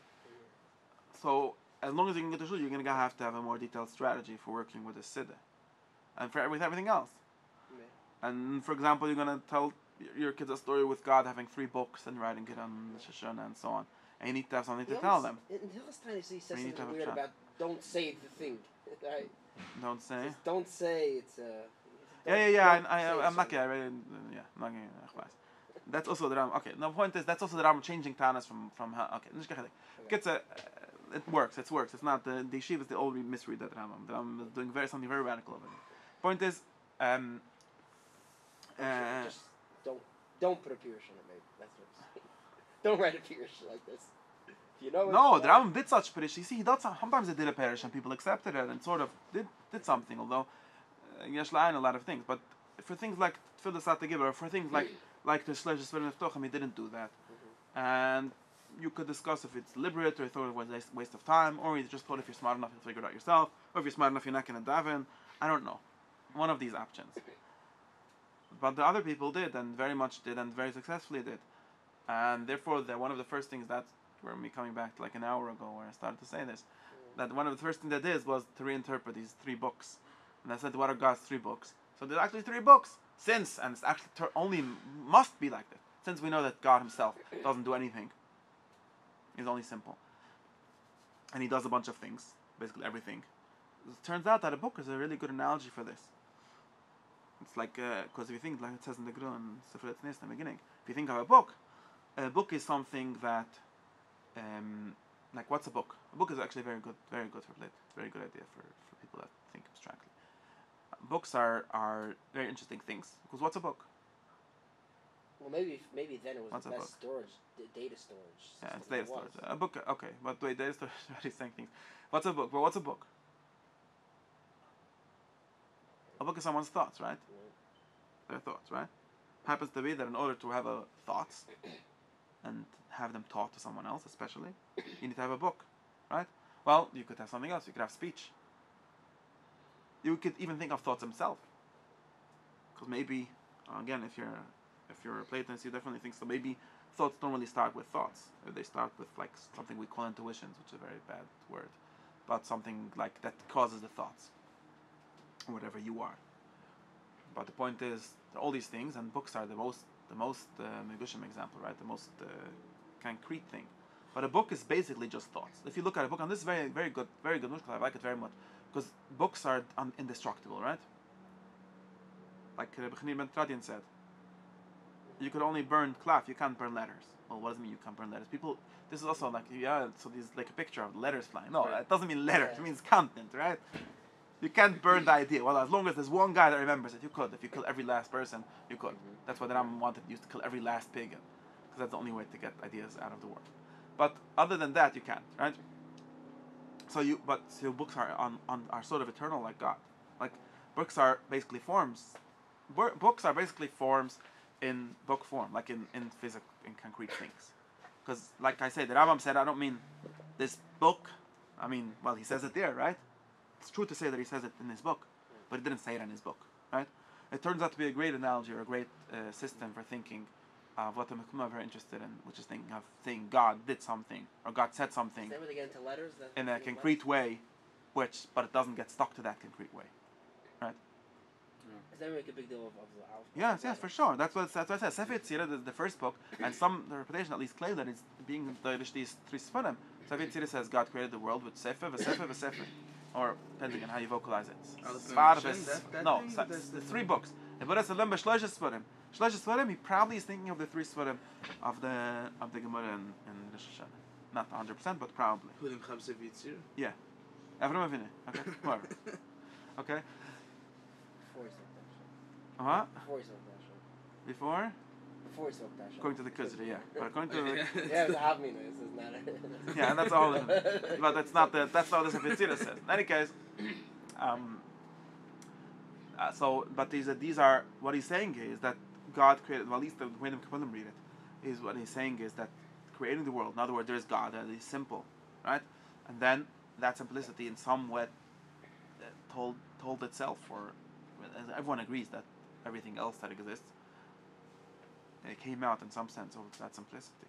So, as long as you can get to shul, you're going to have to have a more detailed strategy for working with the Siddur. And with everything else. Yeah. And, for example, you're going to tell your kids a story with God having 3 books and writing it on the Shoshana and so on. And you need to have something to tell them. In Hilchas he says something weird about don't say the thing. Right? Don't say? Don't say it's I'm not getting I'm not getting that's also the Ram. Okay, the point is that's also the Ram changing Tanas from okay. It works. It's not the yeshiva is the old misread that Rambam. The Rambam is doing something very radical over it. Point is, just don't put a Pirush on it, maybe. That's what I'm saying. Don't write a Pirush like this. You know. No, the Rambam did such Pirush. You see, he does sometimes they did a Pirush and people accepted it and sort of did something. Although Yesh La'ayin a lot of things, but for things like Tefillah Sata Gibber, for things like the Shlesh Sferin Neftochim, he didn't do that, and. You could discuss if it's deliberate, or he thought it was a waste of time, or he just thought if you're smart enough, you'll figure it out yourself, or if you're smart enough, you're not going to daven. I don't know. One of these options. But the other people did, and very much did, and very successfully did. And therefore, one of the first things that, were me coming back like an hour ago where I started to say this, that one of the first things that is was to reinterpret these 3 books. And I said, what are God's 3 books? So there's actually 3 books. And it's actually only must be like that. Since we know that God himself doesn't do anything. He's only simple. And he does a bunch of things, basically everything. It turns out that a book is a really good analogy for this. It's like, because if you think, like it says in the Grun, Sefer Tznis in the beginning, if you think of a book is something that, like what's a book? A book is actually very good for Blit. Very good idea for people that think abstractly. Books are very interesting things, because what's a book? Well, maybe then it was the best storage, data storage. Yeah, it's data storage. A book, okay, but wait, data storage is already saying things. What's a book? Well, what's a book? book is someone's thoughts, right? Their thoughts, right? Happens to be that in order to have thoughts and have them taught to someone else, especially, you need to have a book, right? Well, you could have something else. You could have speech. You could even think of thoughts himself, because maybe, again, if you're a Platonist, you definitely think so. Maybe thoughts don't really start with thoughts. They start with like something we call intuitions, which is a very bad word, but something like that causes the thoughts, or whatever you are. But the point is, all these things, and books are the most Megushim example, right? The most concrete thing. But a book is basically just thoughts. If you look at a book, and this is very good mushkal, I like it very much, because books are indestructible, right? Like Rebbe Chanir ben Tradian said, you could only burn cloth, you can't burn letters. Well, what does it mean you can't burn letters? People, this is also like, so there's like a picture of letters flying. No, it doesn't mean letters, it means content, right? You can't burn the idea. Well, as long as there's one guy that remembers it, you could. If you kill every last person, you could. That's what the Ram wanted, used to kill every last pagan, because that's the only way to get ideas out of the world. But other than that, you can't, right? So books are sort of eternal, like God. Like books are basically forms. Books are basically forms in book form, like in concrete things. Because, like I said, the Rambam said, I don't mean this book. I mean, well, he says it there, right? It's true to say that he says it in his book, but he didn't say it in his book, right? It turns out to be a great analogy or a great system for thinking of what the Mekumah are very interested in, which is thinking of saying God did something or God said something Is that where they get into letters? in a concrete way, but it doesn't get stuck to that concrete way, right? Does that make a big deal of the Yes, alphabet? for sure. That's what I said. Sefer Yetzirah is the first book, and the reputation at least claim that it's being these three Sfarim. Sefer Yetzirah says God created the world with Sefer, V'Sefer, V'Sefer, or depending on how you vocalize it. The three books. Shlosh Sfarim, he probably is thinking of the three Sfarim of the Gemara in Rosh Hashanah. Not 100%, but probably. Yeah. Everyone have okay. Whatever. Okay. What? Before? Before he spoke that show. According to the Kuzra, yeah. But according to the... Yeah, it's a Havmina. This is not a... Yeah, and that's all. But that's not what the Sefer says. In any case, but these are what he's saying is that God created. Well, at least the way the Kabbalah read it is what he's saying is that creating the world. In other words, there is God. That is simple, right? And then that simplicity, in some way, told itself, or everyone agrees that everything else that exists, it came out in some sense of that simplicity.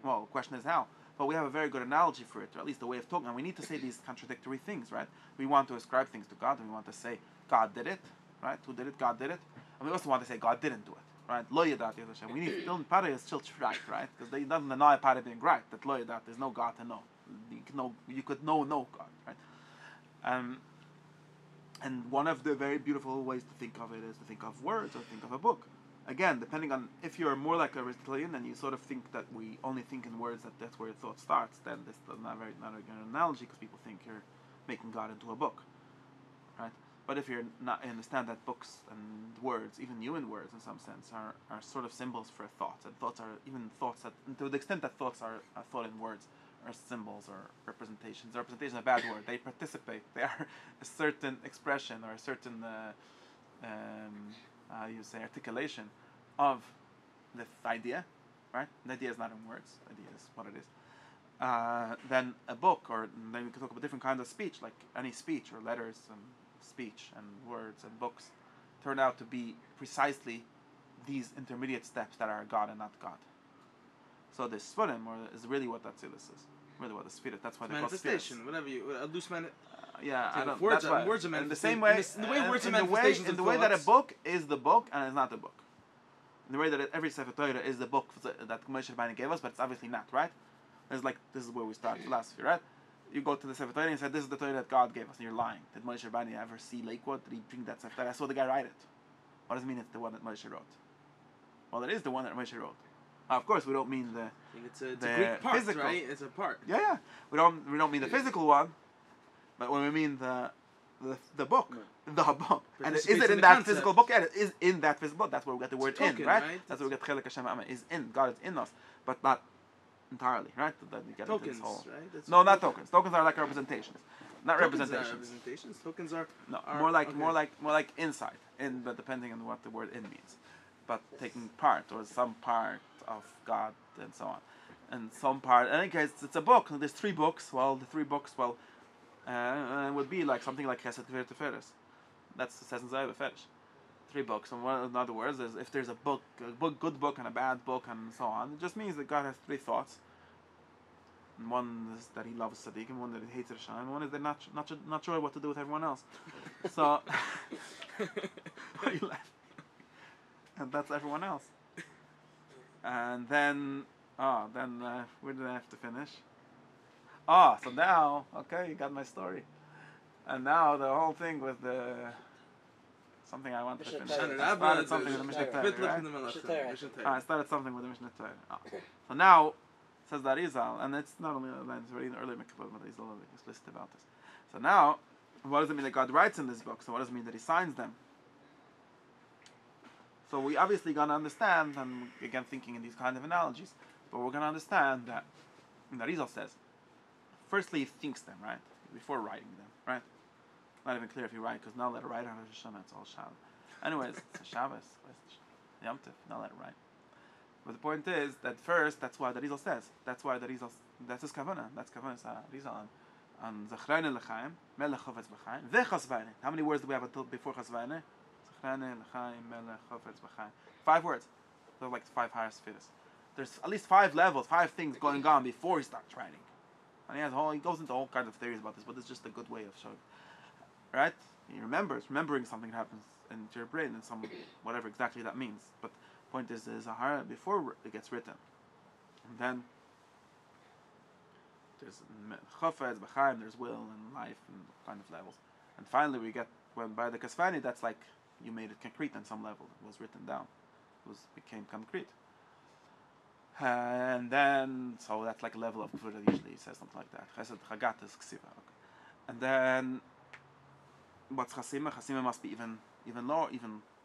Well, the question is how. But we have a very good analogy for it, or at least a way of talking. And we need to say these contradictory things, right? We want to ascribe things to God, and we want to say God did it, right? Who did it? God did it. And we also want to say God didn't do it, right? Lo yadat Hashem. We need still Pare is still right, right? Because they doesn't deny Pare being right. That lo yadat, there's no God to know. You could know no God, right? And one of the very beautiful ways to think of it is to think of words or think of a book. Again, depending on if you're more like Aristotelian and you sort of think that we only think in words, that's where your thought starts, then this is not a good analogy, because people think you're making God into a book, right? But if you're not, understand that books and words, even human words in some sense, are sort of symbols for thoughts, and thoughts that, to the extent that thoughts are thought in words, are symbols or representations. Representation is a bad word. They participate. They are a certain expression or a certain articulation of the idea, right? The idea is not in words. The idea is what it is. Then a book, or then we can talk about different kinds of speech, like any speech or letters and speech and words and books, turn out to be precisely these intermediate steps that are God and not God. So the Sfarim is really what Atzilus is. Really what the Spirit. That's why they call manifestation. Whatever you loose yeah, I don't. Words that's why. Words are in the same way, in the way words are in manifestations. the way that a book is the book and it's not the book. In the way that every Sefer Torah is the book that Moshe Rabbeinu gave us, but it's obviously not, right? It's like, this is where we start philosophy, right? You go to the Sefer Torah and say, this is the Torah that God gave us, and you're lying. Did Moshe Rabbeinu ever see Lakewood? Did he bring that Sefer Torah? I saw the guy write it. What does it mean it's the one that Moshe wrote? Well, it is the one that Moshe wrote. Of course, we don't mean the it's a Greek part, physical, right? It's a part. Yeah. We don't mean the physical one, but when we mean the book, the book, and is it in that concept. Physical book? Yeah, it is in that physical book. That's where we get the word token, in, right? That's where we get kvitlech Hashem is in. God is in us, but not entirely, right? That we get tokens, this whole, right? That's no, not tokens. Tokens are like representations. not Tokens are representations. representations. Tokens are No, are- more like okay. inside. But depending on what the word "in" means, but taking part or some part of God and so on, and some part. In any case, it's a book. There's 3 books. Well, the 3 books. Well, it would be like something like Chesed, Kvitlech, Teferes. That's the says in Zayah Fetish. 3 books. And in other words, if there's a book, good book, and a bad book, and so on, it just means that God has 3 thoughts. And one is that He loves Sadiq, and one that He hates Rasha, and one is that not sure what to do with everyone else. So, why you laugh? And that's everyone else. And then, where did I have to finish? So now, okay, you got my story. And now the whole thing with the something I wanted to finish. Hoshana I started something with the Mishnah Torah, Kvitlech right? and the Melech. Mishnah Mishnah Torah. Torah. I started something with the Mishnah Torah. So now, says the Arizal, and it's not only that, it's already in the earlier Mikvah, but he's explicit about this. So now, what does it mean that God writes in this book? So what does it mean that He signs them? So we obviously gonna understand, and again thinking in these kind of analogies, but we're gonna understand that the Arizal says, firstly He thinks them, right? Before writing them, right? Not even clear if you write, because now let it write on Rosh Hashanah, it's all Shabbos. Anyways, it's a Shabbos, Yom Tov, now let it write. But the point is that first, that's why the Rizal says. That's why the Rizal, that's his kavanah. That's kavanah Rizal on Zachrayne Lechaim, Melech Chavetz B'chaim, Vechasvayne. How many words do we have until before Chasvayne? Zachrayne Lechaim, Melech Chavetz B'chaim. 5 words. They're like 5 higher spheres. There's at least 5 levels, 5 things going on before he starts writing. And he goes into all kinds of theories about this, but it's just a good way of showing. Right? He remembering something that happens into your brain and some whatever exactly that means. But the point is there's a higher before it gets written. And then there's chafetz, b'chaim, there's will and life and kind of levels. And finally we get when by the kasvani that's like you made it concrete on some level. It was written down. It became concrete. And then so that's like a level of kfur that usually says something like that. Chesed chagat is ksiva. Okay. And then what's chasima? Chasima must be even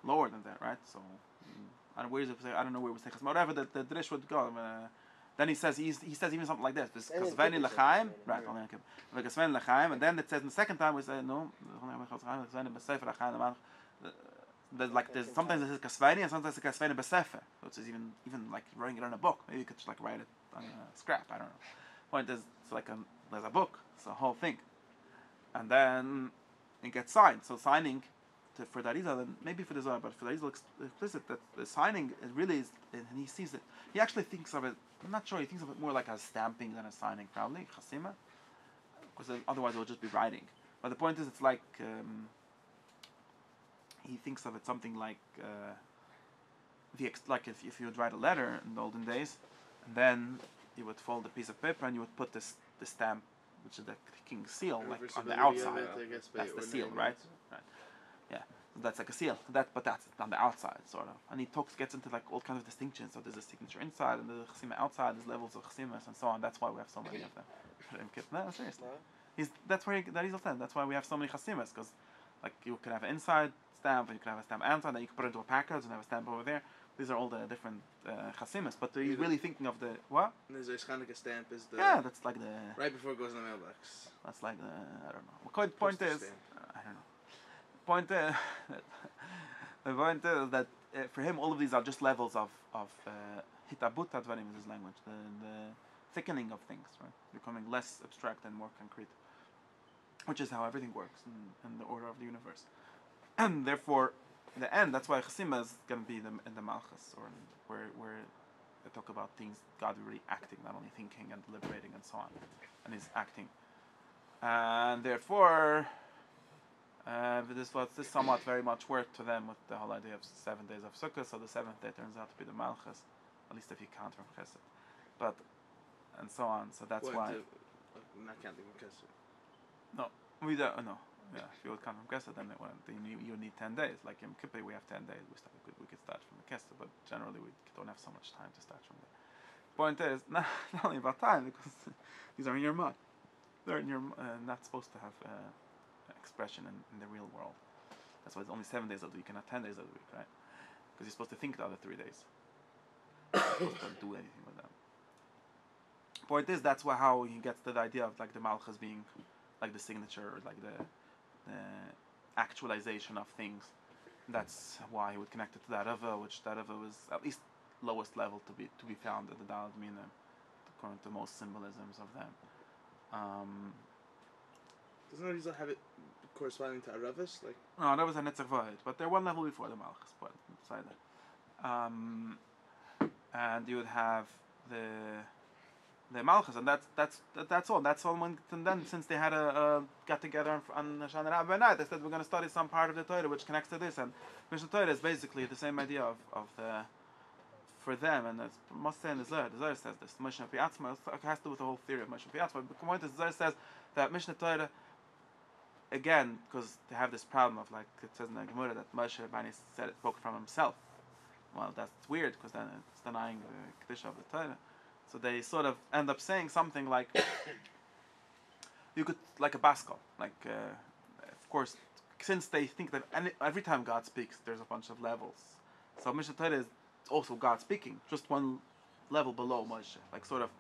lower than that, right? So I don't know where we say chasima. Whatever the drish would go. Then he says even something like this. This kasveni lechaim, right? Kasveni lechaim, and then it says in the second time we say no. There's sometimes it says kasveni and sometimes it says kasveni b'sefer, which is even like writing it on a book. Maybe you could just like write it on a scrap. I don't know. Point is, it's like there's a book. It's a whole thing, and then it gets signed. So signing for the Arizal, and maybe for the Zohar, but for the Arizal explicit that the signing it really is, and he sees it. He actually thinks of it. I'm not sure. He thinks of it more like a stamping than a signing, probably chasima, because otherwise it would just be writing. But the point is, it's like he thinks of it something like if you would write a letter in the olden days, and then you would fold a piece of paper and you would put the stamp, which is the king's seal, like on the outside. That's the seal, right? Right. Yeah. So that's like a seal. But that's on the outside, sort of. And he gets into like all kinds of distinctions. So there's a signature inside and there's a chasima outside. There's levels of chasimas and so on. That's why we have so many of them. No, seriously. That's where that he's saying. That's why we have so many chasimas, because like you can have an inside stamp and you can have a stamp outside. Then you can put it into a package and have a stamp over there. These are all the different chasimas. But he's really thinking of the what? There's a Chanukah stamp is the that's like the right before it goes in the mailbox. That's like the I don't know. Point is I don't know. The point is that for him all of these are just levels of hitabut advarim is his language, the thickening of things, right? Becoming less abstract and more concrete, which is how everything works in the order of the universe. And therefore, in the end, that's why Chasima is going to be in the Malchus, or where they talk about things, God really acting, not only thinking and deliberating and so on, and He's acting. And therefore, this somewhat very much worked to them with the whole idea of 7 days of Sukkot. So the 7th day turns out to be the Malchus, at least if you count from Chesed, but and so on. So that's why. Not counting from Chesed. No, we don't. No, yeah. If you would count from Chesed, then you would need 10 days. Like in Kippur, we have 10 days. We could start from the Chesed, but generally we don't have so much time to start from there. Point is not only about time, because these are in your mind. They're in your not supposed to have expression in the real world. That's why it's only 7 days of the week and not 10 days of the week, right? Because you're supposed to think the other 3 days. You're supposed to do anything with them. Point is, that's how he gets to the idea of like the Malchus being like the signature, like the actualization of things. That's why he would connect it to that Rava, which that Rava was at least lowest level to be found at the Daled Mina, according to most symbolisms of them. Doesn't Arizal have it corresponding to Aravis? Like, no, that was a Netzach Vahid, but they're one level before the Malchus, but beside that. And you would have the Malchus, and that's all. That's all. And then, since they had a get together on Hoshana Raba by night, they said we're going to study some part of the Torah which connects to this. And Mishnah Torah is basically the same idea of the for them, and it's must say in the Zohar. The Zohar says this. Mishnah Piatzma has to do with the whole theory of Mishnah Piatzma. But the point is, the Zohar says that Mishnah Torah, again, because they have this problem of, like it says in the Gemara, that Moshe Rabbeinu said it spoke from himself. Well, that's weird because then it's denying the Kedusha of the Torah. So they sort of end up saying something like, you could, like a Baskal, like, of course, since they think that every time God speaks, there's a bunch of levels. So Mishnah Torah is also God speaking, just one level below Moshe, like sort of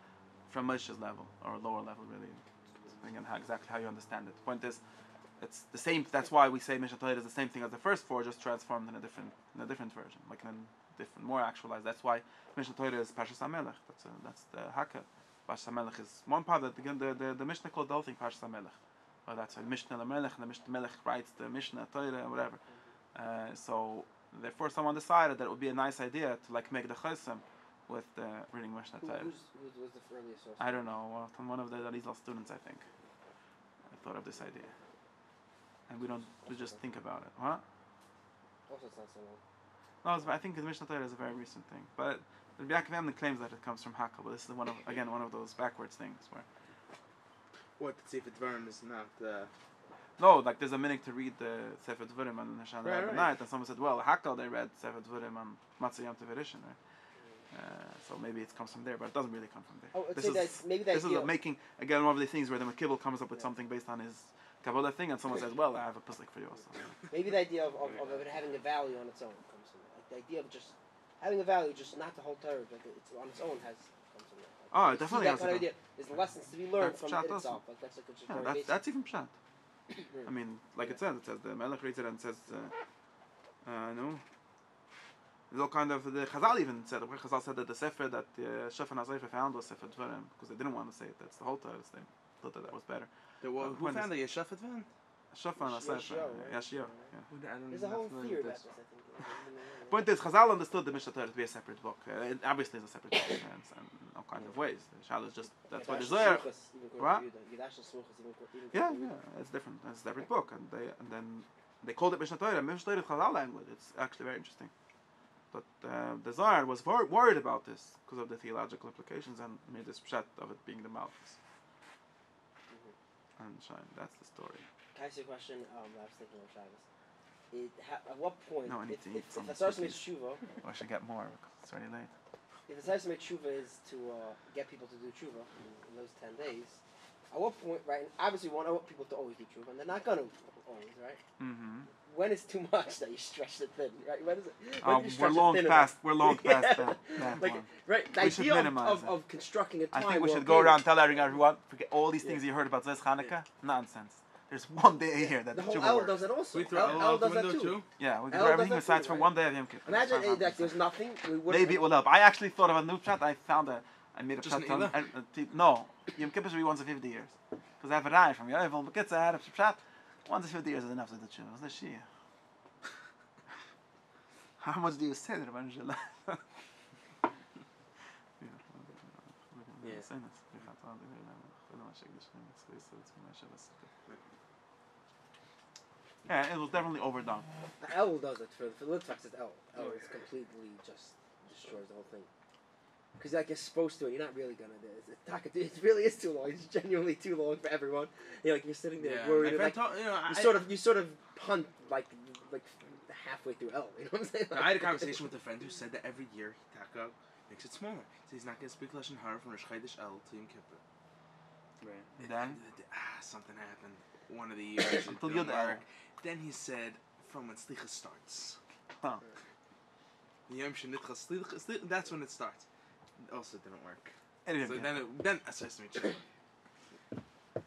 from Moshe's level, or a lower level, really, depending on exactly how you understand it. The point is, it's the same. That's why we say Mishnah Torah is the same thing as the first four, just transformed in a different version, like in a different, more actualized. That's why Mishnah Torah is Parshas HaMelech. That's the Haka. Parshas HaMelech is one part that the Mishnah called the whole thing Parshas HaMelech. Well, that's a Mishnah LaMelech, and the Mishnah Melech writes the Mishnah Torah and whatever. So therefore, someone decided that it would be a nice idea to like make the Chosem with reading Mishnah Torah. Who was the earliest source? I don't know. From one of the Arizal students, I think. I thought of this idea. And we just think about it. Huh? Also, it's not so long. No, I think the Mishnah Torah is a very recent thing. But the Yaakov claims that it comes from Hakel, but this is one of those backwards things where. what, the Sefer Dvarim is not... No, like there's a minute to read the Sefer Dvarim on Hoshana Raba Right. night, and someone said, well, Hakel, they read Sefer Dvarim on Matzah Yom Tov Rishon, right? So maybe it comes from there, but it doesn't really come from there. Oh, this is making, again, one of the things where the Makibel comes up with something based on his Kabbalah thing, and someone says, well, I have a puslik for you also. Maybe the idea of it having a value on its own comes from it. Like the idea of just having a value, just not the whole Torah, but it's on its own comes from it. Like, Oh, it definitely has that kind of idea. There's lessons to be learned That's from pshat it also. itself. Like that's like just very basic. That's even pshat. I mean, like it says the Melech reads it and says, no. There's all kind of, the Chazal even said, the Chazal said that the Sefer that Shofan HaZayfer found was Sefer Dvarim, because they didn't want to say it, that's the whole Torah, they thought that was better. Who found the Yeshua Advan? Shofan HaZayfer, Yashio, There's a whole theory about this, I think. Point is, Chazal understood the Mishnah Torah to be a separate book. It obviously is a separate book in all kinds of ways. The Shal is just, that's why the Zohar. What? Yeah, it's different. It's a separate book, and then they called it Mishnah Torah. Mishnah Torah is Chazal language. It's actually very interesting. But the Zohar was worried about this because of the theological implications and made this pshat of it being the Malchus. And that's the story. Can I ask you a question? I was thinking of Shabbos. At what point, No, I need to eat if some the starts to make cookies. tshuva, I should get more because it's already late. if the starts to make tshuva is to get people to do tshuva in those 10 days, at what point, right? And obviously, we want people to always do tshuva, and they're not going to always, right? Mm-hmm. When is too much that you stretch it thin, right? When is it? When do you We're stretch long it thin past. enough? We're long past Yeah. that Like, one. right? The We should idea minimize it. of constructing a time. I think we where, should go okay, around telling everyone, forget all these things you heard about Zez Hanukkah. Nonsense. There's one day a year that the whole tshuva L works. does it also. We throw L out the does that window too. Yeah, we can L do does everything that besides too, for right? one day of Yom Kippur. Imagine That's like there's nothing. We wouldn't. Maybe it will help. I actually thought of a new chat. I found I made a Just chat an on. No, Yom Kippur should be once in 50 years. Because I have a rye from Yovel. But kids, I had a chat. Once in 50 years is enough to do tshuva. What's the shia? How much do you say that about Jala? Yeah, it was definitely overdone. The L does it for Litvak. It's L. L is completely just destroys the whole thing. Because like you're supposed to, and you're not really gonna do it. It really is too long. It's genuinely too long for everyone. You're sitting there worried. Like, you sort of punt like halfway through L. You know what I'm saying? Like, I had a conversation with a friend who said that every year Taka makes it smaller. So he's not going to speak Lashon Hara from Rosh Chodesh El to Yom Kippur. Right. Then? Something happened. One of the years. Until it you're didn't there. work. Then he said, from when Slicha starts. Huh. Yom Shenitcha Slicha, that's when it starts. Also didn't work. Anyway, So then it starts to make sure.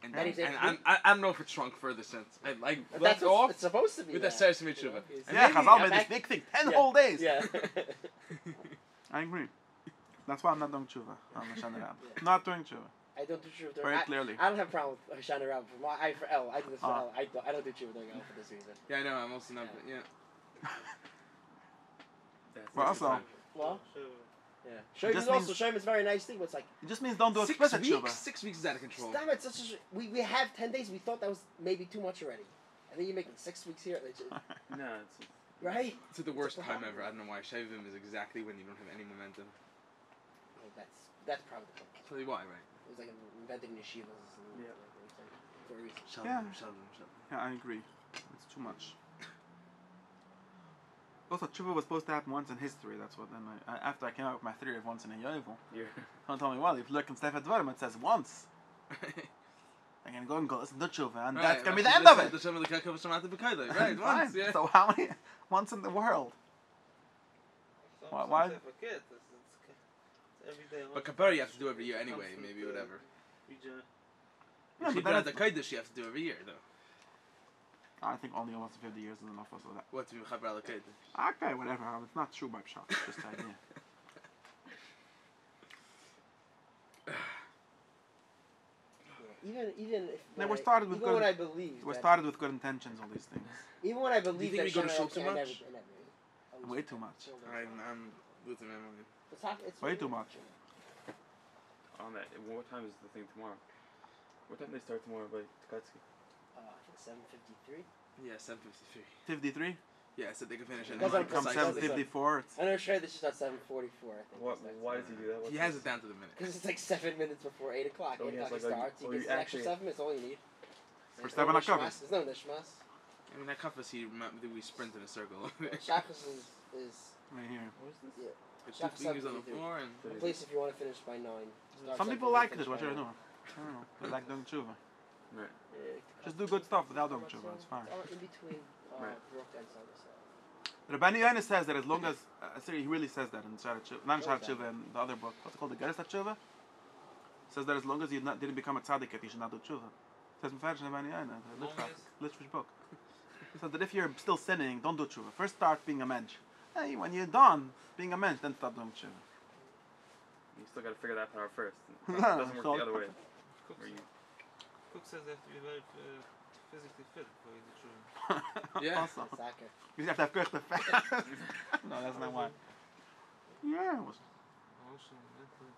And, That is and it. I don't know if it's shrunk further since. I, like, But left that's what off it's supposed to be. with that, that Sarah you know, Tshuva. it's- And Yeah, maybe- Chazal made back- this big thing. 10 yeah. whole days. Yeah. I agree. That's why I'm not doing tshuva on Hoshana Raba. Not doing tshuva. I don't do tshuva during. Very clearly. I don't have a problem with Hoshana Raba. For L, I do this for Ah. L. I don't do tshuva during L for this reason. Yeah, I know. I'm also not. Yeah. Well, also, Well, Sure. yeah. Shem just is also means- Shem is a very nice thing, but it's like, it just means don't do 6 explicit weeks. tshuva. 6 weeks is out of control. damn it, we have 10 days. We thought that was maybe too much already, and then you're making 6 weeks here. It's just, No, it's right? It's at the worst It's a time problem. ever. I don't know why. Shavim is exactly when you don't have any momentum. Well, that's probably the problem. Tell you why, right? It was like invented in yeshivas and Yeah. everything for a reason. Yeah. Shalom. Yeah, I agree. It's too much. Also, tshuva was supposed to happen once in history. That's what then after I came out with my theory of once in a yovel. you're Someone told me, well, if you look in Sefer Dvarim, it says once. I'm gonna go and listen to tshuva, and that's gonna be the end of it. Right, once, Fine. yeah. So how many once in the world? Why- why- It's every day. But Kapara you have to do every year anyway, maybe whatever. Yeah, If you but do then the Kodesh, you have to do every year, though. I think only once in 50 years is enough for that. What to be Chaper al Kodesh? Okay, whatever. It's not true by Pshat. It's just an idea. Even if They when were I- started with even good- when I believe We that- started with good intentions, all these things. even when I believe think that we go to Shana shul Raba too can much? Way too much. I'm losing my mind. It's Way too much. on that. What time is the thing tomorrow? What time they start tomorrow by Tkatsky? I think 7:53. Yeah, 7:53. 53? Yeah, I said they could finish it. Because in I'm Come precise. 7:54. It's I know Shrey, this is at 7:44. I think. What? Why does he do that? What's He has this? it down to the minute. Because it's like 7 minutes before 8 o'clock. So 8 he has o'clock like a- starts. He oh, gets you an extra actually- 7 minutes. All you need. For There's 7 no o'clock. nishmas. There's no nishmas. I mean, that cuffus, we sprint in a circle. Shachas is right here. What is this? yeah. With Shachas 2 fingers on the 7:53. floor and... A place if you want to finish by 9. Start Some 7:53, people like finish it. What by should I 9. do? I don't know. They like doing tshuva. Right. Just do good stuff without doing tshuva. It's fine. In between Right. Brook and Sunday. The Rabbi Yonis says that as long as he really says that in Shara Tshuva, not in Shara Tshuva, in the other book. What's it called? The Geras Tshuva. Says that as long as you didn't become a tzaddik yet, you should not do tshuva. Says Mefarish Rabbi Yonis, Litvish book. Says that if you're still sinning, don't do tshuva. First start being a mensch. Hey, when you're done being a mensch, then start doing tshuva. You still got to figure that part out first. It Yeah, doesn't work so- the other way. Where you, Cook says they have to be very physically fit before you do tshuva. Yeah. Also, Soccer. you have to have koch to fast. No, that's not why. Yeah, it was. Emotional, mentally.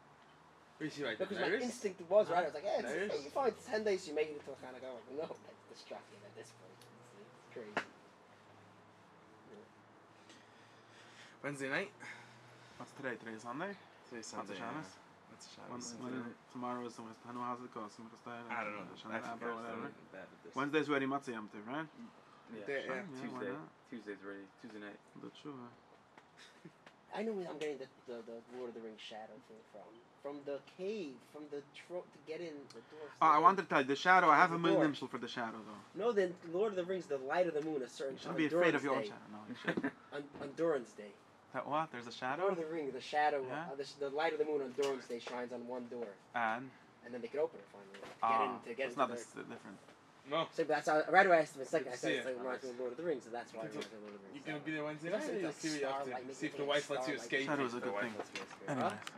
Where is he right Because there? my instinct was right. I was like, yeah, There it's, is. you find 10 days you make it into a kind of go. No, that's distracting at this point. It's crazy. Wednesday night? What's today? Today's Sunday? Today's What's the Sunday. Shabbos? What's the When, Shabbos? tomorrow is the I know how's it goes. I don't know. Hoshana Raba or whatever. Bad at this. Wednesday's already Matzah Yom Tov, right? yeah. There, yeah. why Tuesday. not? Tuesday's ready. Tuesday night. Do tshuva. I know I'm getting the Lord of the Rings shadow thing from the cave, from the to get in the door. Oh, I wanted to tell you the shadow. I have a The door. nimshal for the shadow though. No, then Lord of the Rings, the light of the moon, a certain You shouldn't be afraid of your own Day. shadow. No, you shouldn't. On Duran's Day. That what? There's a Lord shadow, of the Rings, the shadow, Yeah. the light of the moon on Duran's Day shines on one door, and and then they can open it finally. To get it's into not the. this different. No. So that's how, right away I asked him a second. I Good to said see it's you. like reminds me of Lord of the Rings, so that's why I Good reminds to- me of Lord of the Rings. You gonna be there Wednesday You night? also You'll like see what you have to starlight, see if making the it wife lets you starlight. escape. Shadow is a The good wife thing. lets me escape. Anyways,